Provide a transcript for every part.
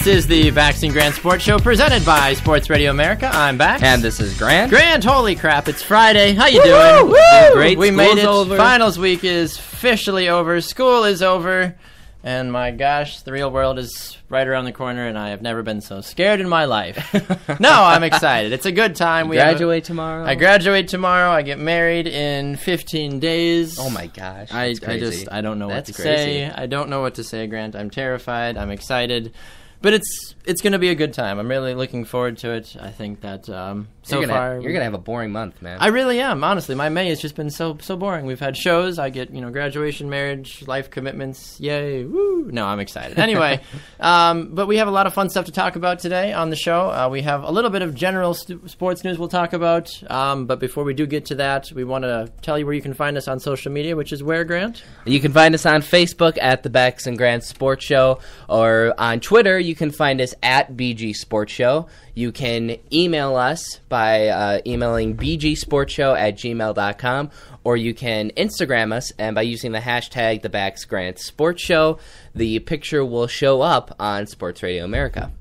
is the Bax Grant Sports Show presented by Sports Radio America. I'm Bax. And this is Grant. Grant, holy crap, it's Friday. How you doing? Woo! Great. We made it. Over. Finals week is officially over. School is over. And my gosh, the real world is right around the corner, and I have never been so scared in my life. No, I'm excited. It's a good time. You graduate tomorrow? I graduate tomorrow. I get married in 15 days. Oh my gosh. I don't know what to say. I don't know what to say, Grant. I'm terrified. I'm excited. But it's going to be a good time. I'm really looking forward to it. I think that you're going to have a boring month, man. I really am, honestly. My May has just been so boring. We've had shows. I get, graduation, marriage, life commitments. Yay. Woo. No, I'm excited. Anyway, but we have a lot of fun stuff to talk about today on the show. We have a little bit of general sports news we'll talk about. But before we do get to that, we want to tell you where you can find us on social media, which is where, Grant? You can find us on Facebook at the Bax Grant Sports Show, or on Twitter, you can find us at BG Sports Show. You can email us by emailing bgsportshow@gmail.com, or you can Instagram us, and by using the hashtag the Bax Grant Sports Show, the picture will show up on Sports Radio America.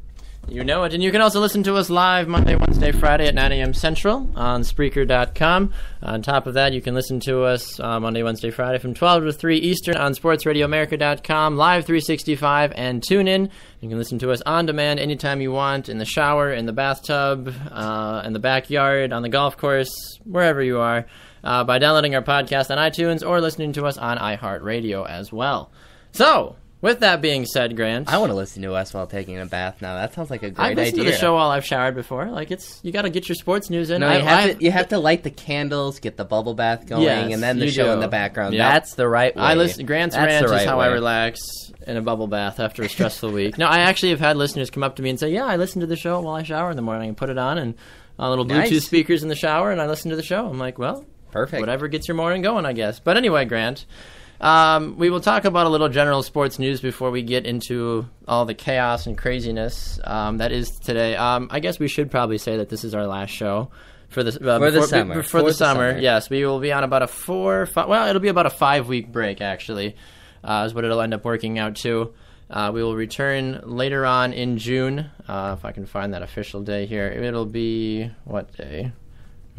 You know it. And you can also listen to us live Monday, Wednesday, Friday at 9 a.m. Central on Spreaker.com. On top of that, you can listen to us Monday, Wednesday, Friday from 12 to 3 Eastern on SportsRadioAmerica.com, Live 365, and TuneIn. You can listen to us on demand anytime you want, in the shower, in the bathtub, in the backyard, on the golf course, wherever you are, by downloading our podcast on iTunes or listening to us on iHeartRadio as well. So, with that being said, Grant, I want to listen to us while taking a bath now. That sounds like a great idea. I've listened to the show while I've showered before. Like, you got to get your sports news in. No, you have to light the candles, get the bubble bath going, yes, and then the show in the background. Yep. That's the right way. Grant's rant is how I relax in a bubble bath after a stressful week. No, I actually have had listeners come up to me and say, yeah, I listen to the show while I shower in the morning and put it on, and little Bluetooth speakers in the shower, and I listen to the show. I'm like, well, perfect. Whatever gets your morning going, I guess. But anyway, Grant, we will talk about a little general sports news before we get into all the chaos and craziness that is today. I guess we should probably say that this is our last show for the summer. Yes, we will be on about it'll be about a 5-week break, actually, is what it'll end up working out to. We will return later on in June, if I can find that official day here. It'll be, what day?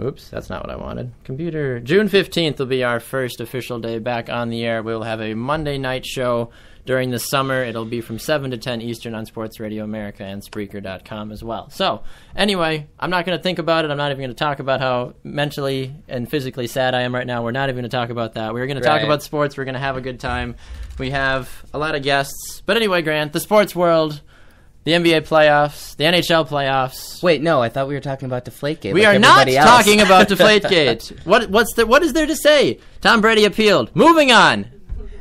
Oops, that's not what I wanted. Computer. June 15th will be our first official day back on the air. We'll have a Monday night show during the summer. It'll be from 7 to 10 Eastern on Sports Radio America and Spreaker.com as well. So, anyway, I'm not going to think about it. I'm not even going to talk about how mentally and physically sad I am right now. We're not even going to talk about that. We're going to talk about sports. We're going to have a good time. We have a lot of guests. But anyway, Grant, the sports world, the NBA playoffs, the NHL playoffs. Wait, no, I thought we were talking about Deflategate. We are not talking about Deflategate. What is there to say? Tom Brady appealed. Moving on.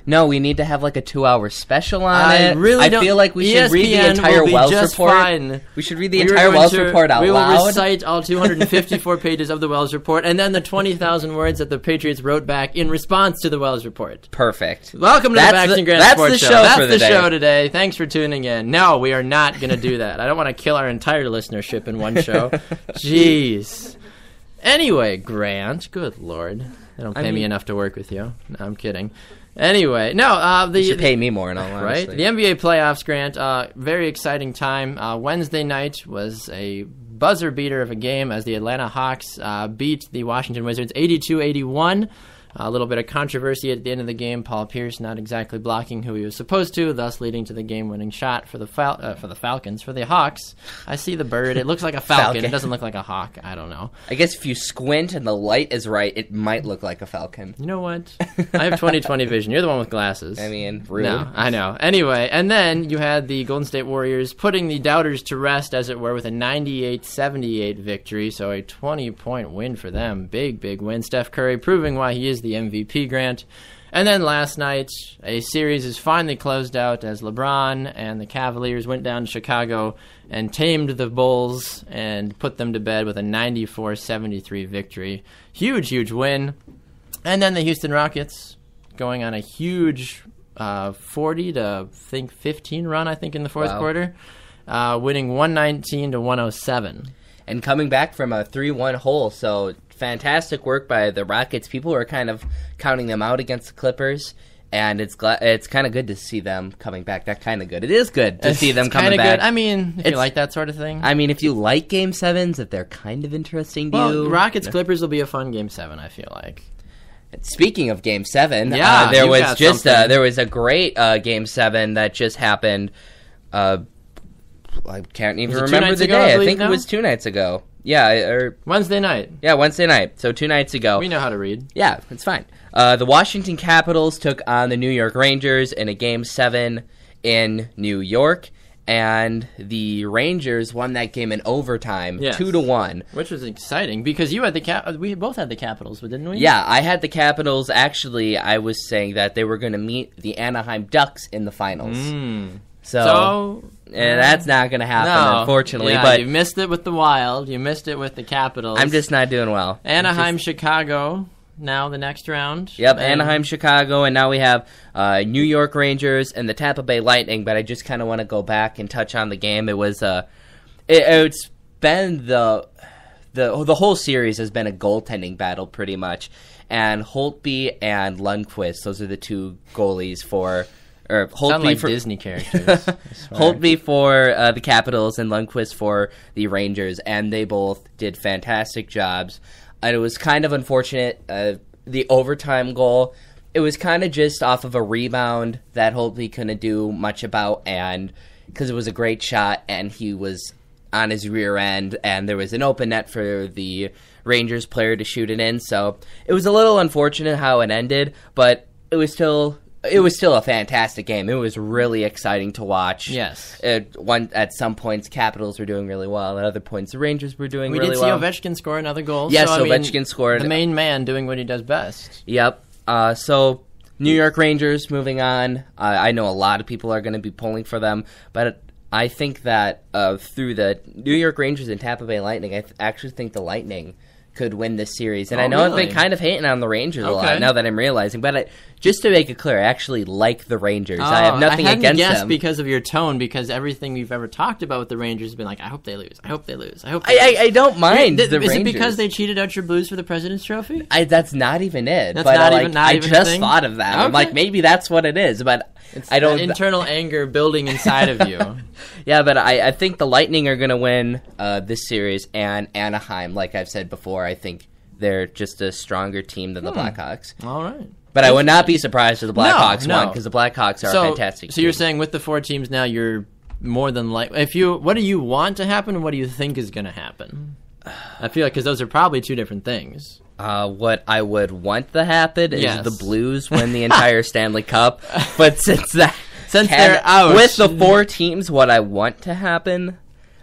No, we need to have like a 2-hour special on it. I feel like we should read the entire Wells report. Fine. We should read the entire Wells report out loud. We will recite all 254 pages of the Wells report, and then the 20,000 words that the Patriots wrote back in response to the Wells report. Perfect. Welcome to the Bax Grant Sports Show. That's the show today. Thanks for tuning in. No, we are not going to do that. I don't want to kill our entire listenership in one show. Jeez. Anyway, Grant, good Lord. They don't pay me enough to work with you. No, I'm kidding. Anyway, no, you should pay me more, in all honesty. Right? The NBA playoffs, Grant, very exciting time. Wednesday night was a buzzer beater of a game as the Atlanta Hawks beat the Washington Wizards 82-81. A little bit of controversy at the end of the game. Paul Pierce not exactly blocking who he was supposed to, thus leading to the game-winning shot for the Falcons. For the Hawks, I see the bird. It looks like a falcon. It doesn't look like a hawk. I don't know. I guess if you squint and the light is right, it might look like a falcon. You know what? I have 20/20 vision. You're the one with glasses. I mean, rude. No, I know. Anyway, and then you had the Golden State Warriors putting the doubters to rest, as it were, with a 98-78 victory. So a 20-point win for them. Big, big win. Steph Curry proving why he is the MVP, Grant. And then last night, a series is finally closed out as LeBron and the Cavaliers went down to Chicago and tamed the Bulls and put them to bed with a 94-73 victory. Huge, huge win. And then the Houston Rockets going on a huge 40 to 15 run, I think, in the fourth quarter, winning 119-107. And coming back from a 3-1 hole, so fantastic work by the Rockets. People were kind of counting them out against the Clippers, And it's kind of good to see them coming back. That kind of good. It is good to see them coming back. Good. I mean, if you like that sort of thing. I mean, if you like Game 7s, if they're kind of interesting to you. Rockets Clippers will be a fun Game 7, I feel like. Speaking of Game 7, yeah, there was a great Game 7 that just happened. I can't even remember the day. I think it was 2 nights ago. Yeah, or Wednesday night. Yeah, Wednesday night. So 2 nights ago. We know how to read. Yeah, it's fine. The Washington Capitals took on the New York Rangers in a Game 7 in New York, and the Rangers won that game in overtime, 2-1. Which was exciting, because you had we both had the Capitals, didn't we? Yeah, I had the Capitals. Actually, I was saying that they were going to meet the Anaheim Ducks in the finals. So that's not going to happen, unfortunately. Yeah, but you missed it with the Wild. You missed it with the Capitals. I'm just not doing well. Anaheim, Chicago, now the next round. Yep, Anaheim, Chicago, and now we have New York Rangers and the Tampa Bay Lightning. But I just kind of want to go back and touch on the game. It was it's been the whole series has been a goaltending battle pretty much, and Holtby and Lundqvist, those are the two goalies for. Or Sound like Disney characters. Holtby for the Capitals and Lundqvist for the Rangers, and they both did fantastic jobs. And it was kind of unfortunate, the overtime goal. It was kind of just off of a rebound that Holtby couldn't do much about, and because it was a great shot, and he was on his rear end, and there was an open net for the Rangers player to shoot it in. So it was a little unfortunate how it ended, but it was still a fantastic game. It was really exciting to watch. Yes. At some points, Capitals were doing really well. At other points, the Rangers were doing really well. We did see Ovechkin score another goal. Yes, Ovechkin scored. The main man doing what he does best. Yep. So, New York Rangers moving on. I know a lot of people are going to be pulling for them, but I think that through the New York Rangers and Tampa Bay Lightning, I actually think the Lightning could win this series. And I know I've been kind of hating on the Rangers a lot now that I'm realizing, but just to make it clear, I actually like the Rangers. I have nothing against them. Because of your tone, because everything we've ever talked about with the Rangers has been like, I hope they lose. I hope they lose. I hope they lose. I don't mind the Rangers. Is it because they cheated out your Blues for the President's Trophy? That's not even it. That's but not even I just thought of that. Okay. I'm like, maybe that's what it is, but I don't. Internal anger building inside of you. Yeah, but I think the Lightning are going to win this series, and Anaheim, like I've said before, I think they're just a stronger team than the Blackhawks. All right. But I would not be surprised if the Blackhawks won, because the Blackhawks are a fantastic team. So you're saying with the 4 teams now, you're more than likely... What do you want to happen, and what do you think is going to happen? I feel like, because those are probably two different things. What I would want to happen is the Blues win the entire Stanley Cup. But since they're out... With the 4 teams, what I want to happen...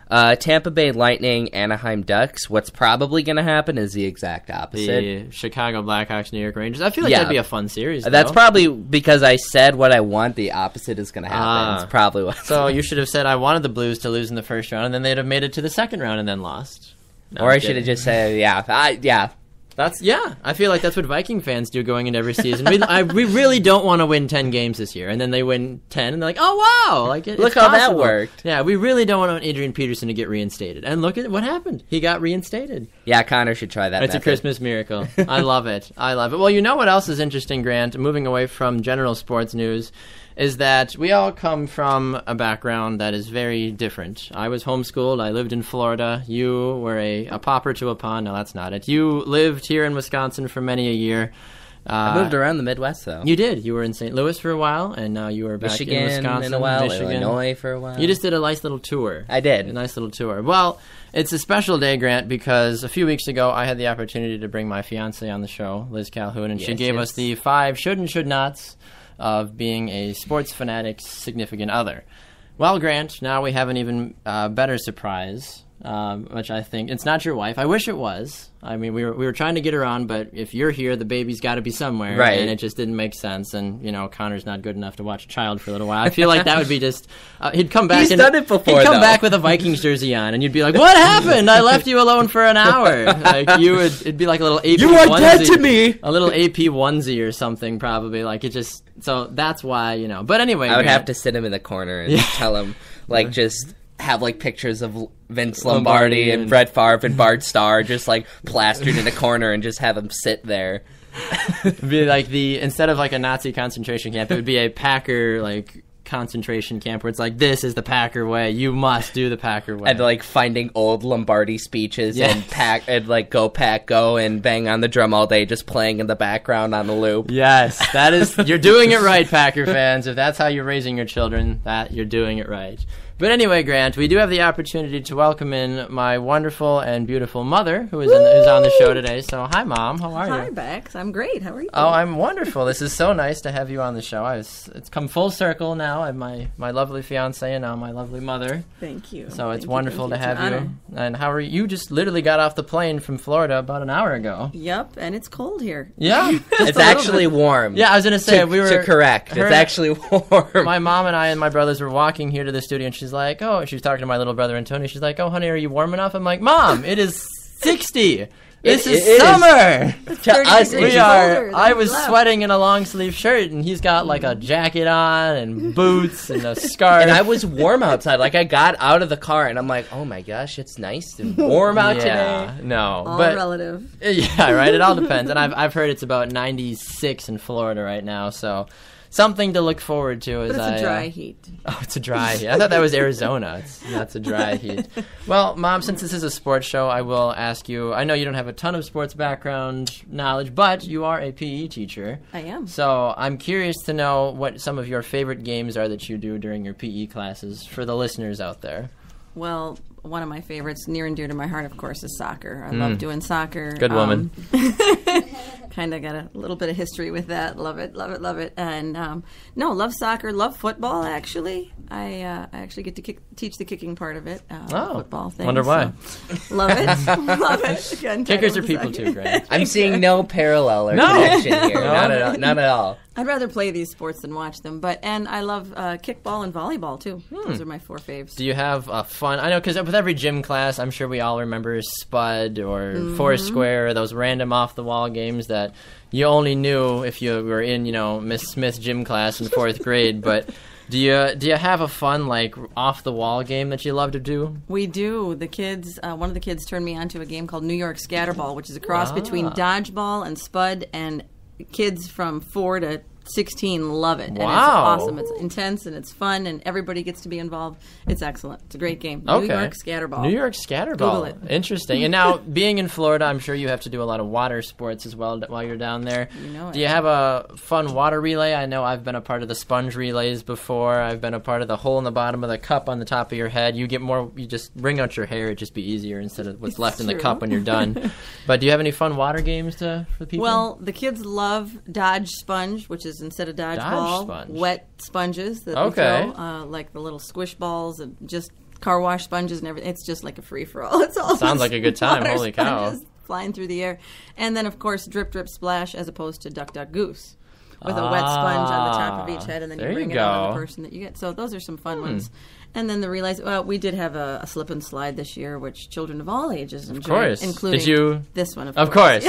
Tampa Bay Lightning, Anaheim Ducks. What's probably going to happen is the exact opposite. The Chicago Blackhawks, New York Rangers. I feel like that'd be a fun series. That's probably because I said what I want. The opposite is going to happen. It's probably what. So you should have said I wanted the Blues to lose in the first round, and then they'd have made it to the second round and then lost. Or I should have just said, yeah. I feel like that's what Viking fans do going into every season. We really don't want to win 10 games this year, and then they win 10, and they're like, oh wow, look how that worked. Yeah, we really don't want Adrian Peterson to get reinstated, and look at what happened. He got reinstated. Yeah, Connor should try that. It's a Christmas miracle. I love it. Well, you know what else is interesting, Grant? Moving away from general sports news, is that we all come from a background that is very different. I was homeschooled. I lived in Florida. You were a pauper to a pond. No, that's not it. You lived here in Wisconsin for many a year. I moved around the Midwest, though. You did. You were in St. Louis for a while, and now you are back in Wisconsin. In a while, Illinois for a while. You just did a nice little tour. I did. A nice little tour. Well, it's a special day, Grant, because a few weeks ago, I had the opportunity to bring my fiancée on the show, Liz Calhoun, and she gave us the 5 should and should nots of being a sports fanatic's significant other. Well, Grant, now we have an even better surprise, which I think... It's not your wife. I wish it was. I mean, we were trying to get her on, but if you're here, the baby's got to be somewhere. Right. And it just didn't make sense. And, Connor's not good enough to watch a child for a little while. I feel like that would be just... he'd come back... He's done it before, He'd come back with a Vikings jersey on, and you'd be like, what happened? I left you alone for an hour. It'd be like a little AP You are dead to me! A little AP onesie or something, probably. So that's why, But anyway, I would have to sit him in the corner and tell him, just have pictures of Vince Lombardi and Brett Favre and Bart Starr just plastered in a corner and just have him sit there. It'd be like instead of like a Nazi concentration camp, it would be a Packer like concentration camp where it's like, this is the Packer way. You must do the Packer way. And like finding old Lombardi speeches and like go Pack Go and bang on the drum all day, just playing in the background on the loop. Yes, that is, you're doing it right, Packer fans. If that's how you're raising your children, that you're doing it right. But anyway, Grant, we do have the opportunity to welcome in my wonderful and beautiful mother, who's on the show today. So, hi, Mom. How are you? Hi, Bax. I'm great. How are you? Oh, I'm wonderful. This is so nice to have you on the show. It's come full circle now. I have my lovely fiance and now my lovely mother. Thank you. So it's wonderful to have you. And how are you? You just literally got off the plane from Florida about an hour ago. Yep, and it's cold here. Yeah. It's actually warm. Yeah, I was going to say, to correct. It's actually warm. My mom and I and my brothers were walking here to the studio, and she's like, she was talking to my little brother Antonio. She's like, oh, honey, are you warm enough? I'm like, Mom, it is 60. This is summer. To us, we are. I was sweating in a long sleeve shirt, and he's got like a jacket on and boots and a scarf. And I was warm outside. Like I got out of the car, and I'm like, oh my gosh, it's nice and warm out today. No, all but relative. Yeah, right. It all depends. And I've heard it's about 96 in Florida right now, so. Something to look forward to. But it's a dry heat. Oh, it's a dry heat. I thought that was Arizona. That's a dry heat. Well, Mom, since this is a sports show, I will ask you, I know you don't have a ton of sports background knowledge, but you are a PE teacher. I am. So I'm curious to know what some of your favorite games are that you do during your PE classes for the listeners out there. Well, one of my favorites, near and dear to my heart, of course, is soccer. I love doing soccer. Good woman. Kind of got a little bit of history with that. Love it, love it, love it. And love soccer, love football, actually. I actually get to teach the kicking part of it. Football thing. Wonder why. So love it. Love it. Again, kickers are people too, Grant. I'm seeing no parallel or connection here. Not at all. I'd rather play these sports than watch them. And I love kickball and volleyball, too. Those are my 4 faves. Do you have fun? I know, because with every gym class, I'm sure we all remember Spud or Foursquare, or those random off-the-wall games that you only knew if you were in, Miss Smith's gym class in 4th grade. But do you have a fun, like, off-the-wall game that you love to do? We do. The kids, one of the kids turned me onto a game called New York Scatterball, which is a cross between dodgeball and Spud, and kids from 4 to 16 love it. And it's awesome. It's intense and it's fun and everybody gets to be involved. It's excellent. It's a great game. Okay. New York Scatterball. New York Scatterball. Google it. Interesting. And now, being in Florida, I'm sure you have to do a lot of water sports as well while you're down there. You know it. Do you have a fun water relay? I know I've been a part of the sponge relays before. I've been a part of the hole in the bottom of the cup on the top of your head. You just wring out your hair. It'd just be easier instead of what's left in the cup when you're done. But do you have any fun water games for people? Well, the kids love Dodge Sponge, which is instead of dodgeball, wet sponges that we throw, like the little squish balls and just car wash sponges and everything. It's just like a free-for-all. It's all sounds like a good time. Holy cow. Flying through the air. And then, of course, drip, drip, splash as opposed to duck, duck, goose with a wet sponge on the top of each head, and then you bring it on the person that you get. So those are some fun ones. And then the relays. Well, we did have a slip and slide this year, which children of all ages enjoyed, of course. Including this one. Of course.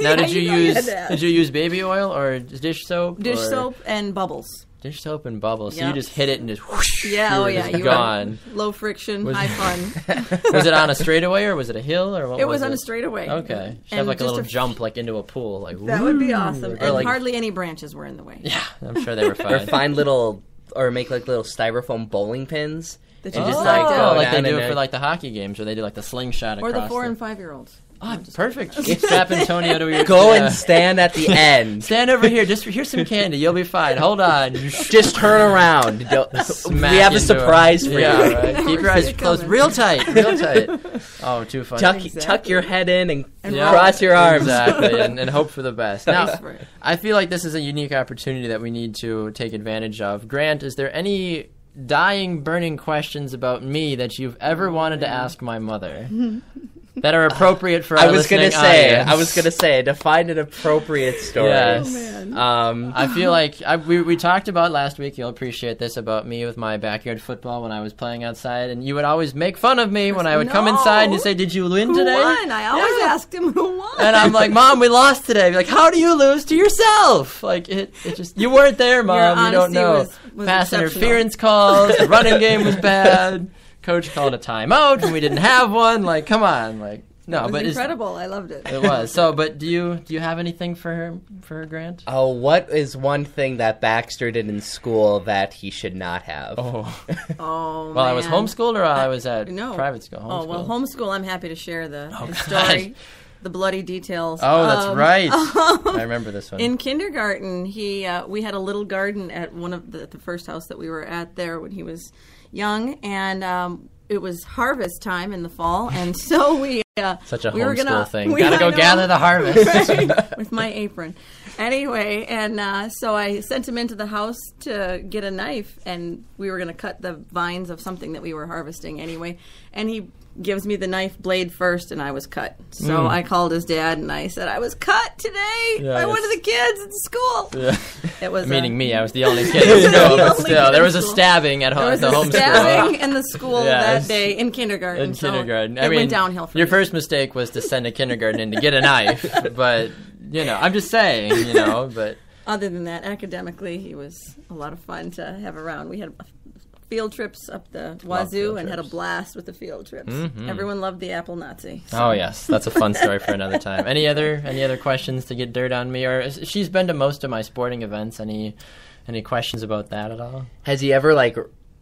Now, did you use baby oil or dish soap? Dish soap and bubbles. Dish soap and bubbles. So you just hit it and just whoosh. Yeah, you gone. Low friction, high fun. Was it on a straightaway or was it a hill or what? It was on a straightaway. Okay. Should have like a little jump like into a pool. That would be awesome. And hardly any branches were in the way. Yeah, I'm sure they were fine. Or find make like little styrofoam bowling pins. That you just like they do it for like the hockey games, or they do like the slingshot across. Or the 4 and 5 year olds. Oh, perfect. Strap Antonio to your... Go and stand at the end. Stand over here. Here's some candy. You'll be fine. Hold on. Just turn around. We have a surprise for you. Yeah, right. Keep your eyes closed. Real tight. Oh, too funny. Tuck your head in and cross your arms. Exactly, and hope for the best. Now, I feel like this is a unique opportunity that we need to take advantage of. Grant, is there any dying, burning questions about me that you've ever wanted to ask my mother? That are appropriate for our listening audience. I was gonna say, define an appropriate story. Yes. I feel like we talked about last week. You'll appreciate this about me with my backyard football when I was playing outside, and you would always make fun of me when I would come inside and you say, "Did you win today?" Who won? I always asked him who won. And I'm like, "Mom, we lost today." I'd be like, "How do you lose to yourself?" Like it just you weren't there, Mom. You don't know. Was pass interference calls. The running game was bad. Coach called a timeout and we didn't have one. Like, come on. Like, No, it was but incredible. I loved it. It was. So, but do you have anything for her, Grant? Oh, what is one thing that Baxter did in school that he should not have? Oh. Oh, Well, I was man. homeschooled or I was at No. private school? Oh, well, Homeschooled. homeschool, I'm happy to share the God. story, the bloody details. Oh, that's right. I remember this one. In kindergarten, we had a little garden at one of the first house that we were at there when he was young, and it was harvest time in the fall, and so we Such a we were homeschool thing. I Gotta go know, gather the harvest. right, with my apron. Anyway, and so I sent him into the house to get a knife, and we were going to cut the vines of something that we were harvesting anyway. And he gives me the knife blade first, and I was cut. So I called his dad, and I said, I was cut today by one of the kids at school. Yeah. It was Meaning me, I was the only kid at school, but still, there was a stabbing at home. There was at the a homeschool. stabbing in the school Yes. that day in kindergarten. In kindergarten. So it went downhill for your me. first mistake was to send a kindergarten in to get a knife, but, I'm just saying, but... Other than that, academically, he was a lot of fun to have around. We had field trips up the wazoo and had a blast with the field trips. Mm-hmm. Everyone loved the apple Nazi. So. Oh, yes. That's a fun story for another time. Any other questions to get dirt on me? Or she's been to most of my sporting events. Any questions about that at all? Has he ever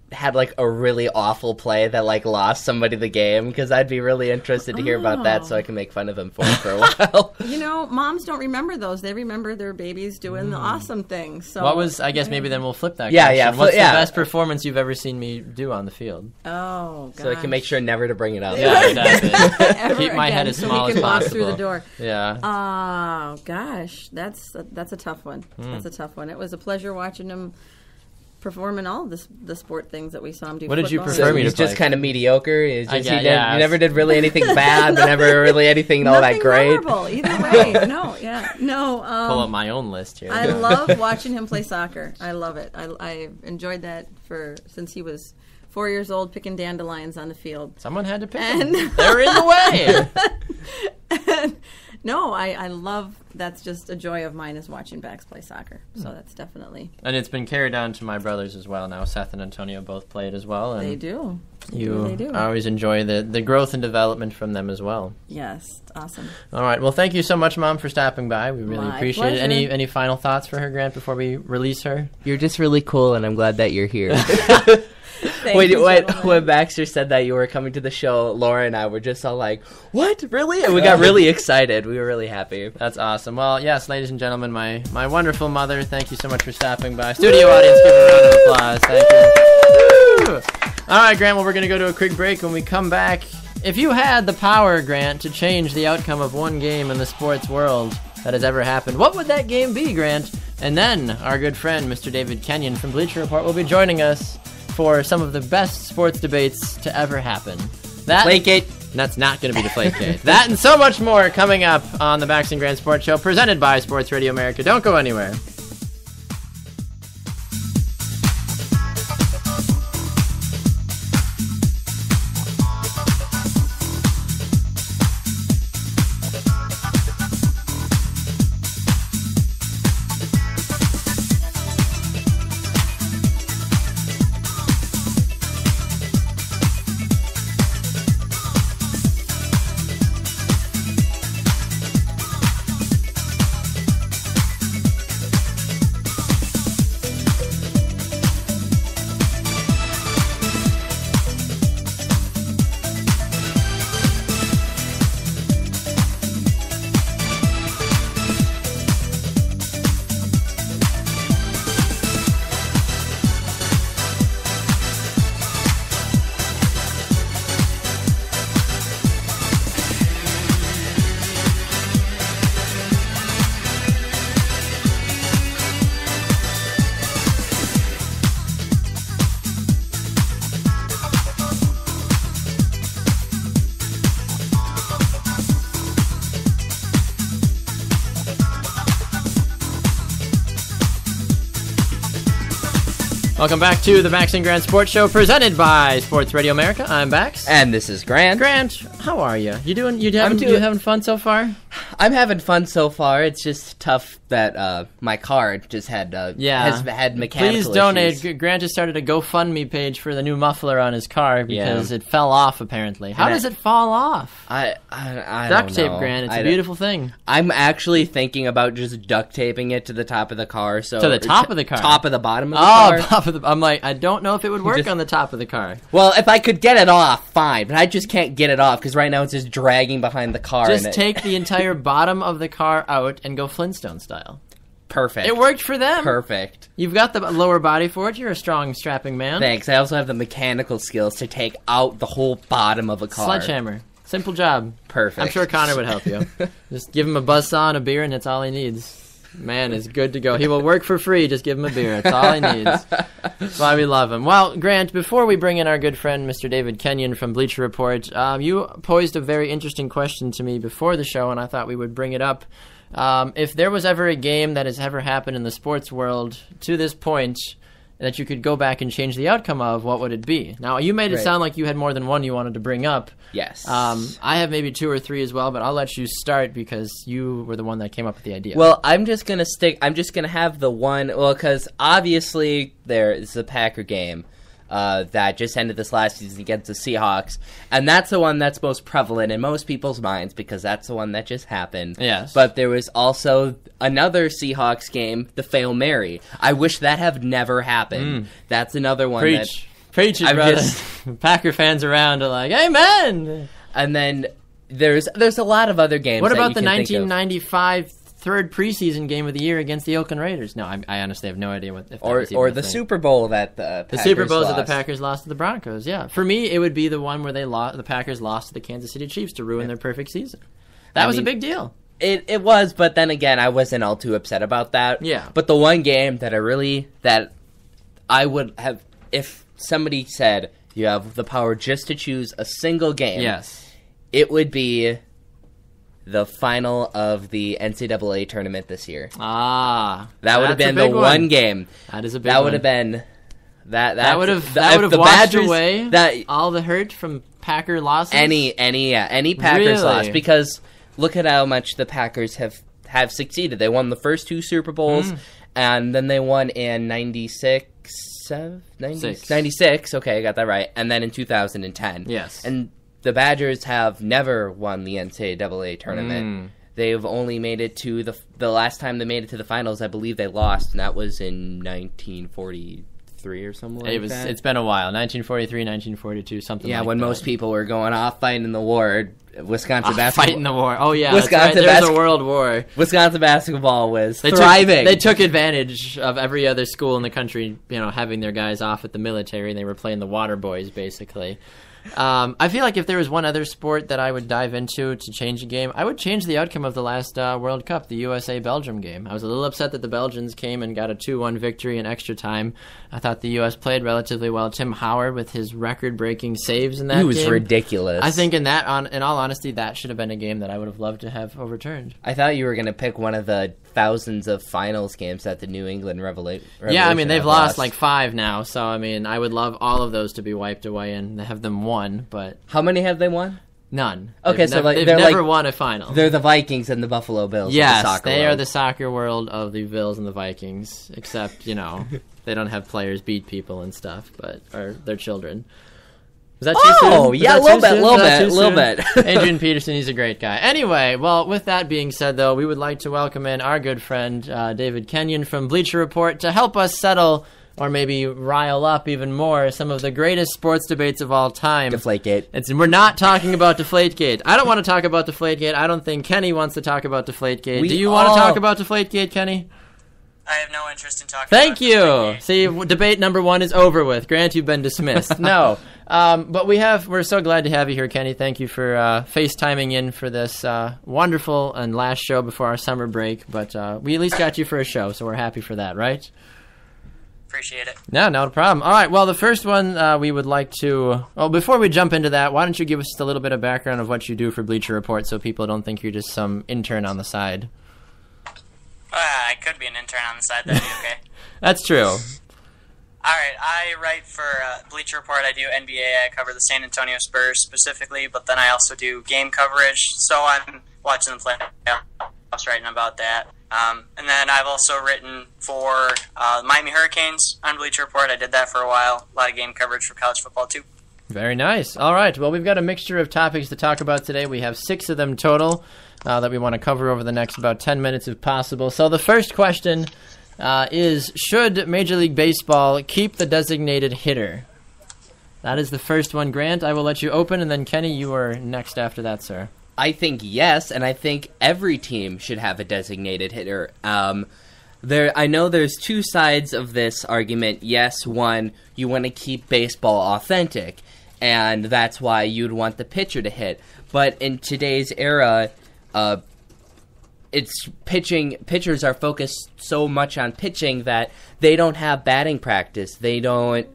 had a really awful play that lost somebody the game? Because I'd be really interested to hear about that, so I can make fun of him for it for a while. Moms don't remember those. They remember their babies doing the awesome things. So What was? I guess maybe then we'll flip that. Yeah, question. yeah, What's the yeah. best performance you've ever seen me do on the field? Oh, God. So I can make sure never to bring it up. Yeah, exactly. Keep my again, head as so small we as can walk possible. through the door. Yeah. Oh, gosh. That's a tough one. That's a tough one. It was a pleasure watching him perform in all the sport things that we saw him do. What did you Football. prefer So me to he's just play? kind of mediocre. It's just, I he guess. never did really anything bad, but never really anything all that Nothing great. memorable either way. No. Pull up my own list here. I love watching him play soccer. I love it. I enjoyed that since he was 4 years old, picking dandelions on the field. Someone had to pick And- them. They're in the way. No, I love. That's just a joy of mine is watching Bax play soccer. So that's definitely And it's been carried on to my brothers as well now. Seth and Antonio both play it as well. And they do. You They do. I always enjoy the growth and development from them as well. Yes, awesome. All right. Well, thank you so much, Mom, for stopping by. We really My appreciate it. pleasure. Any final thoughts for her, Grant, before we release her? You're just really cool, and I'm glad that you're here. Thank Wait, you, gentlemen. when Baxter said that you were coming to the show, Laura and I were just all like, what? Really? And we got really excited. We were really happy. That's awesome. Well, yes, ladies and gentlemen, my wonderful mother, thank you so much for stopping by. Studio audience, give her a round of applause. Thank you. Woo! All right, Grant, well, we're going to go to a quick break. When we come back, if you had the power, Grant, to change the outcome of one game in the sports world that has ever happened, what would that game be, Grant? And then our good friend, Mr. David Kenyon from Bleacher Report, will be joining us for some of the best sports debates to ever happen. Deflategate. That's not going to be Deflategate. That and so much more coming up on the Bax Grant Sports Show, presented by Sports Radio America. Don't go anywhere. Welcome back to the Bax Grant Sports Show, presented by Sports Radio America. I'm Bax. And this is Grant. Grant, how are you? You having fun so far? I'm having fun so far. It's just tough that my car just had has had mechanical Please donate. issues. Grant just started a GoFundMe page for the new muffler on his car because it fell off, apparently. How does it fall off? I Duct don't tape, know. Grant. It's a beautiful thing. I'm actually thinking about just duct taping it to the top of the car. So to the top of the car? Top of the bottom of the car? Top of the... I'm like, I don't know if it would work on the top of the car. Well, if I could get it off, fine. But I just can't get it off because right now it's just dragging behind the car. Just take the entire bottom of the car out and go Flintstone style. Perfect. It worked for them. Perfect. You've got the lower body for it. You're a strong, strapping man. Thanks. I also have the mechanical skills to take out the whole bottom of a car. Sledgehammer. Simple job. Perfect. I'm sure Connor would help you. Just give him a buzzsaw and a beer, and that's all he needs. Man is good to go. He will work for free. Just give him a beer. That's all he needs. That's why we love him. Well, Grant, before we bring in our good friend, Mr. David Kenyon from Bleacher Report, you posed a very interesting question to me before the show, and I thought we would bring it up. If there was ever a game that has ever happened in the sports world to this point that you could go back and change the outcome of, what would it be? Now, you made it sound like you had more than one you wanted to bring up. Yes. I have maybe 2 or 3 as well, but I'll let you start because you were the one that came up with the idea. Well, I'm just going to have the one, because obviously there is the Packer game that just ended this last season against the Seahawks, and that's the one that's most prevalent in most people's minds because that's the one that just happened. Yes. But there was also another Seahawks game, the Fail Mary. I wish that have never happened. That's another one. Preach it, brother. Packer fans around are like, amen! And then there's a lot of other games. What about the 1995 third preseason game of the year against the Oakland Raiders? No, I honestly have no idea if that was even or a the thing. Super Bowl that the Packers Super Bowls lost. that the Packers lost to the Broncos. Yeah, for me, it would be the one where the Packers lost to the Kansas City Chiefs to ruin their perfect season. That was a big deal. It was, but then again, I wasn't all too upset about that. Yeah. But the one game that I would have, if somebody said you have the power just to choose a single game, yes, it would be the final of the NCAA tournament this year. That would have been the one game. That is a big one. That would have been that would have washed away all the hurt from Packer losses. Any Packers loss, because look at how much the Packers have succeeded. They won the first 2 Super Bowls, and then they won in 96. 96. Okay, I got that right. And then in 2010. Yes. And the Badgers have never won the NCAA tournament. They've only made it to the last time they made it to the finals, I believe they lost, and that was in 1943 or something like that. It's been a while. 1943, 1942, something like that. Yeah, when most people were going off fighting in the war, Wisconsin basketball. Fighting the war. Oh, yeah. Wisconsin There's a world war. Wisconsin basketball was thriving. They took advantage of every other school in the country, having their guys off at the military. They were playing the water boys, basically. I feel like if there was one other sport that I would dive into to change a game, I would change the outcome of the last World Cup, the USA-Belgium game. I was a little upset that the Belgians came and got a 2-1 victory in extra time. I thought the U.S. played relatively well. Tim Howard with his record-breaking saves in that game. He was ridiculous. I think in all honesty, that should have been a game that I would have loved to have overturned. I thought you were going to pick one of the thousands of finals games that the New England Revolution. Yeah, they've lost like 5 now, so I would love all of those to be wiped away and have them won. But how many have they won? None. Okay, they've never won a final. They're the Vikings and the Buffalo Bills. Yes, of the soccer they world. are the soccer world of the Bills and the Vikings. Except they don't have players beat people and stuff, or their children. Was that too soon? Oh, yeah, a little bit. Adrian Peterson, he's a great guy. Anyway, well, with that being said, though, we would like to welcome in our good friend, David Kenyon from Bleacher Report, to help us settle, or maybe rile up even more, some of the greatest sports debates of all time. Deflategate. We're not talking about Deflategate. I don't want to talk about Deflategate. I don't think Kenny wants to talk about Deflategate. Do you want to talk about Deflategate, Kenny? I have no interest in talking Thank about you. See, debate number 1 is over with. Grant, you've been dismissed. No. But we're so glad to have you here, Kenny. Thank you for FaceTiming in for this wonderful and last show before our summer break. But we at least got you for a show, so we're happy for that, right? Appreciate it. No, not a problem. All right, well, the first one we would like to... Well, before we jump into that, why don't you give us just a little bit of background of what you do for Bleacher Report so people don't think you're just some intern on the side? I could be an intern on the side. That'd be okay. That's true. All right, I write for Bleacher Report. I do NBA. I cover the San Antonio Spurs specifically, but then I also do game coverage. So I'm watching the playoffs, writing about that. And then I've also written for Miami Hurricanes on Bleacher Report. I did that for a while. A lot of game coverage for college football, too. Very nice. All right. Well, we've got a mixture of topics to talk about today. We have 6 of them total that we want to cover over the next about 10 minutes if possible. So the first question is, should Major League Baseball keep the designated hitter? That is the first one. Grant, I will let you open, and then Kenny, you are next after that, sir. I think yes, and I think every team should have a designated hitter. I know there's 2 sides of this argument. Yes, one, you want to keep baseball authentic, and that's why you'd want the pitcher to hit. But in today's era, it's pitching. Pitchers are focused so much on pitching that they don't have batting practice. They don't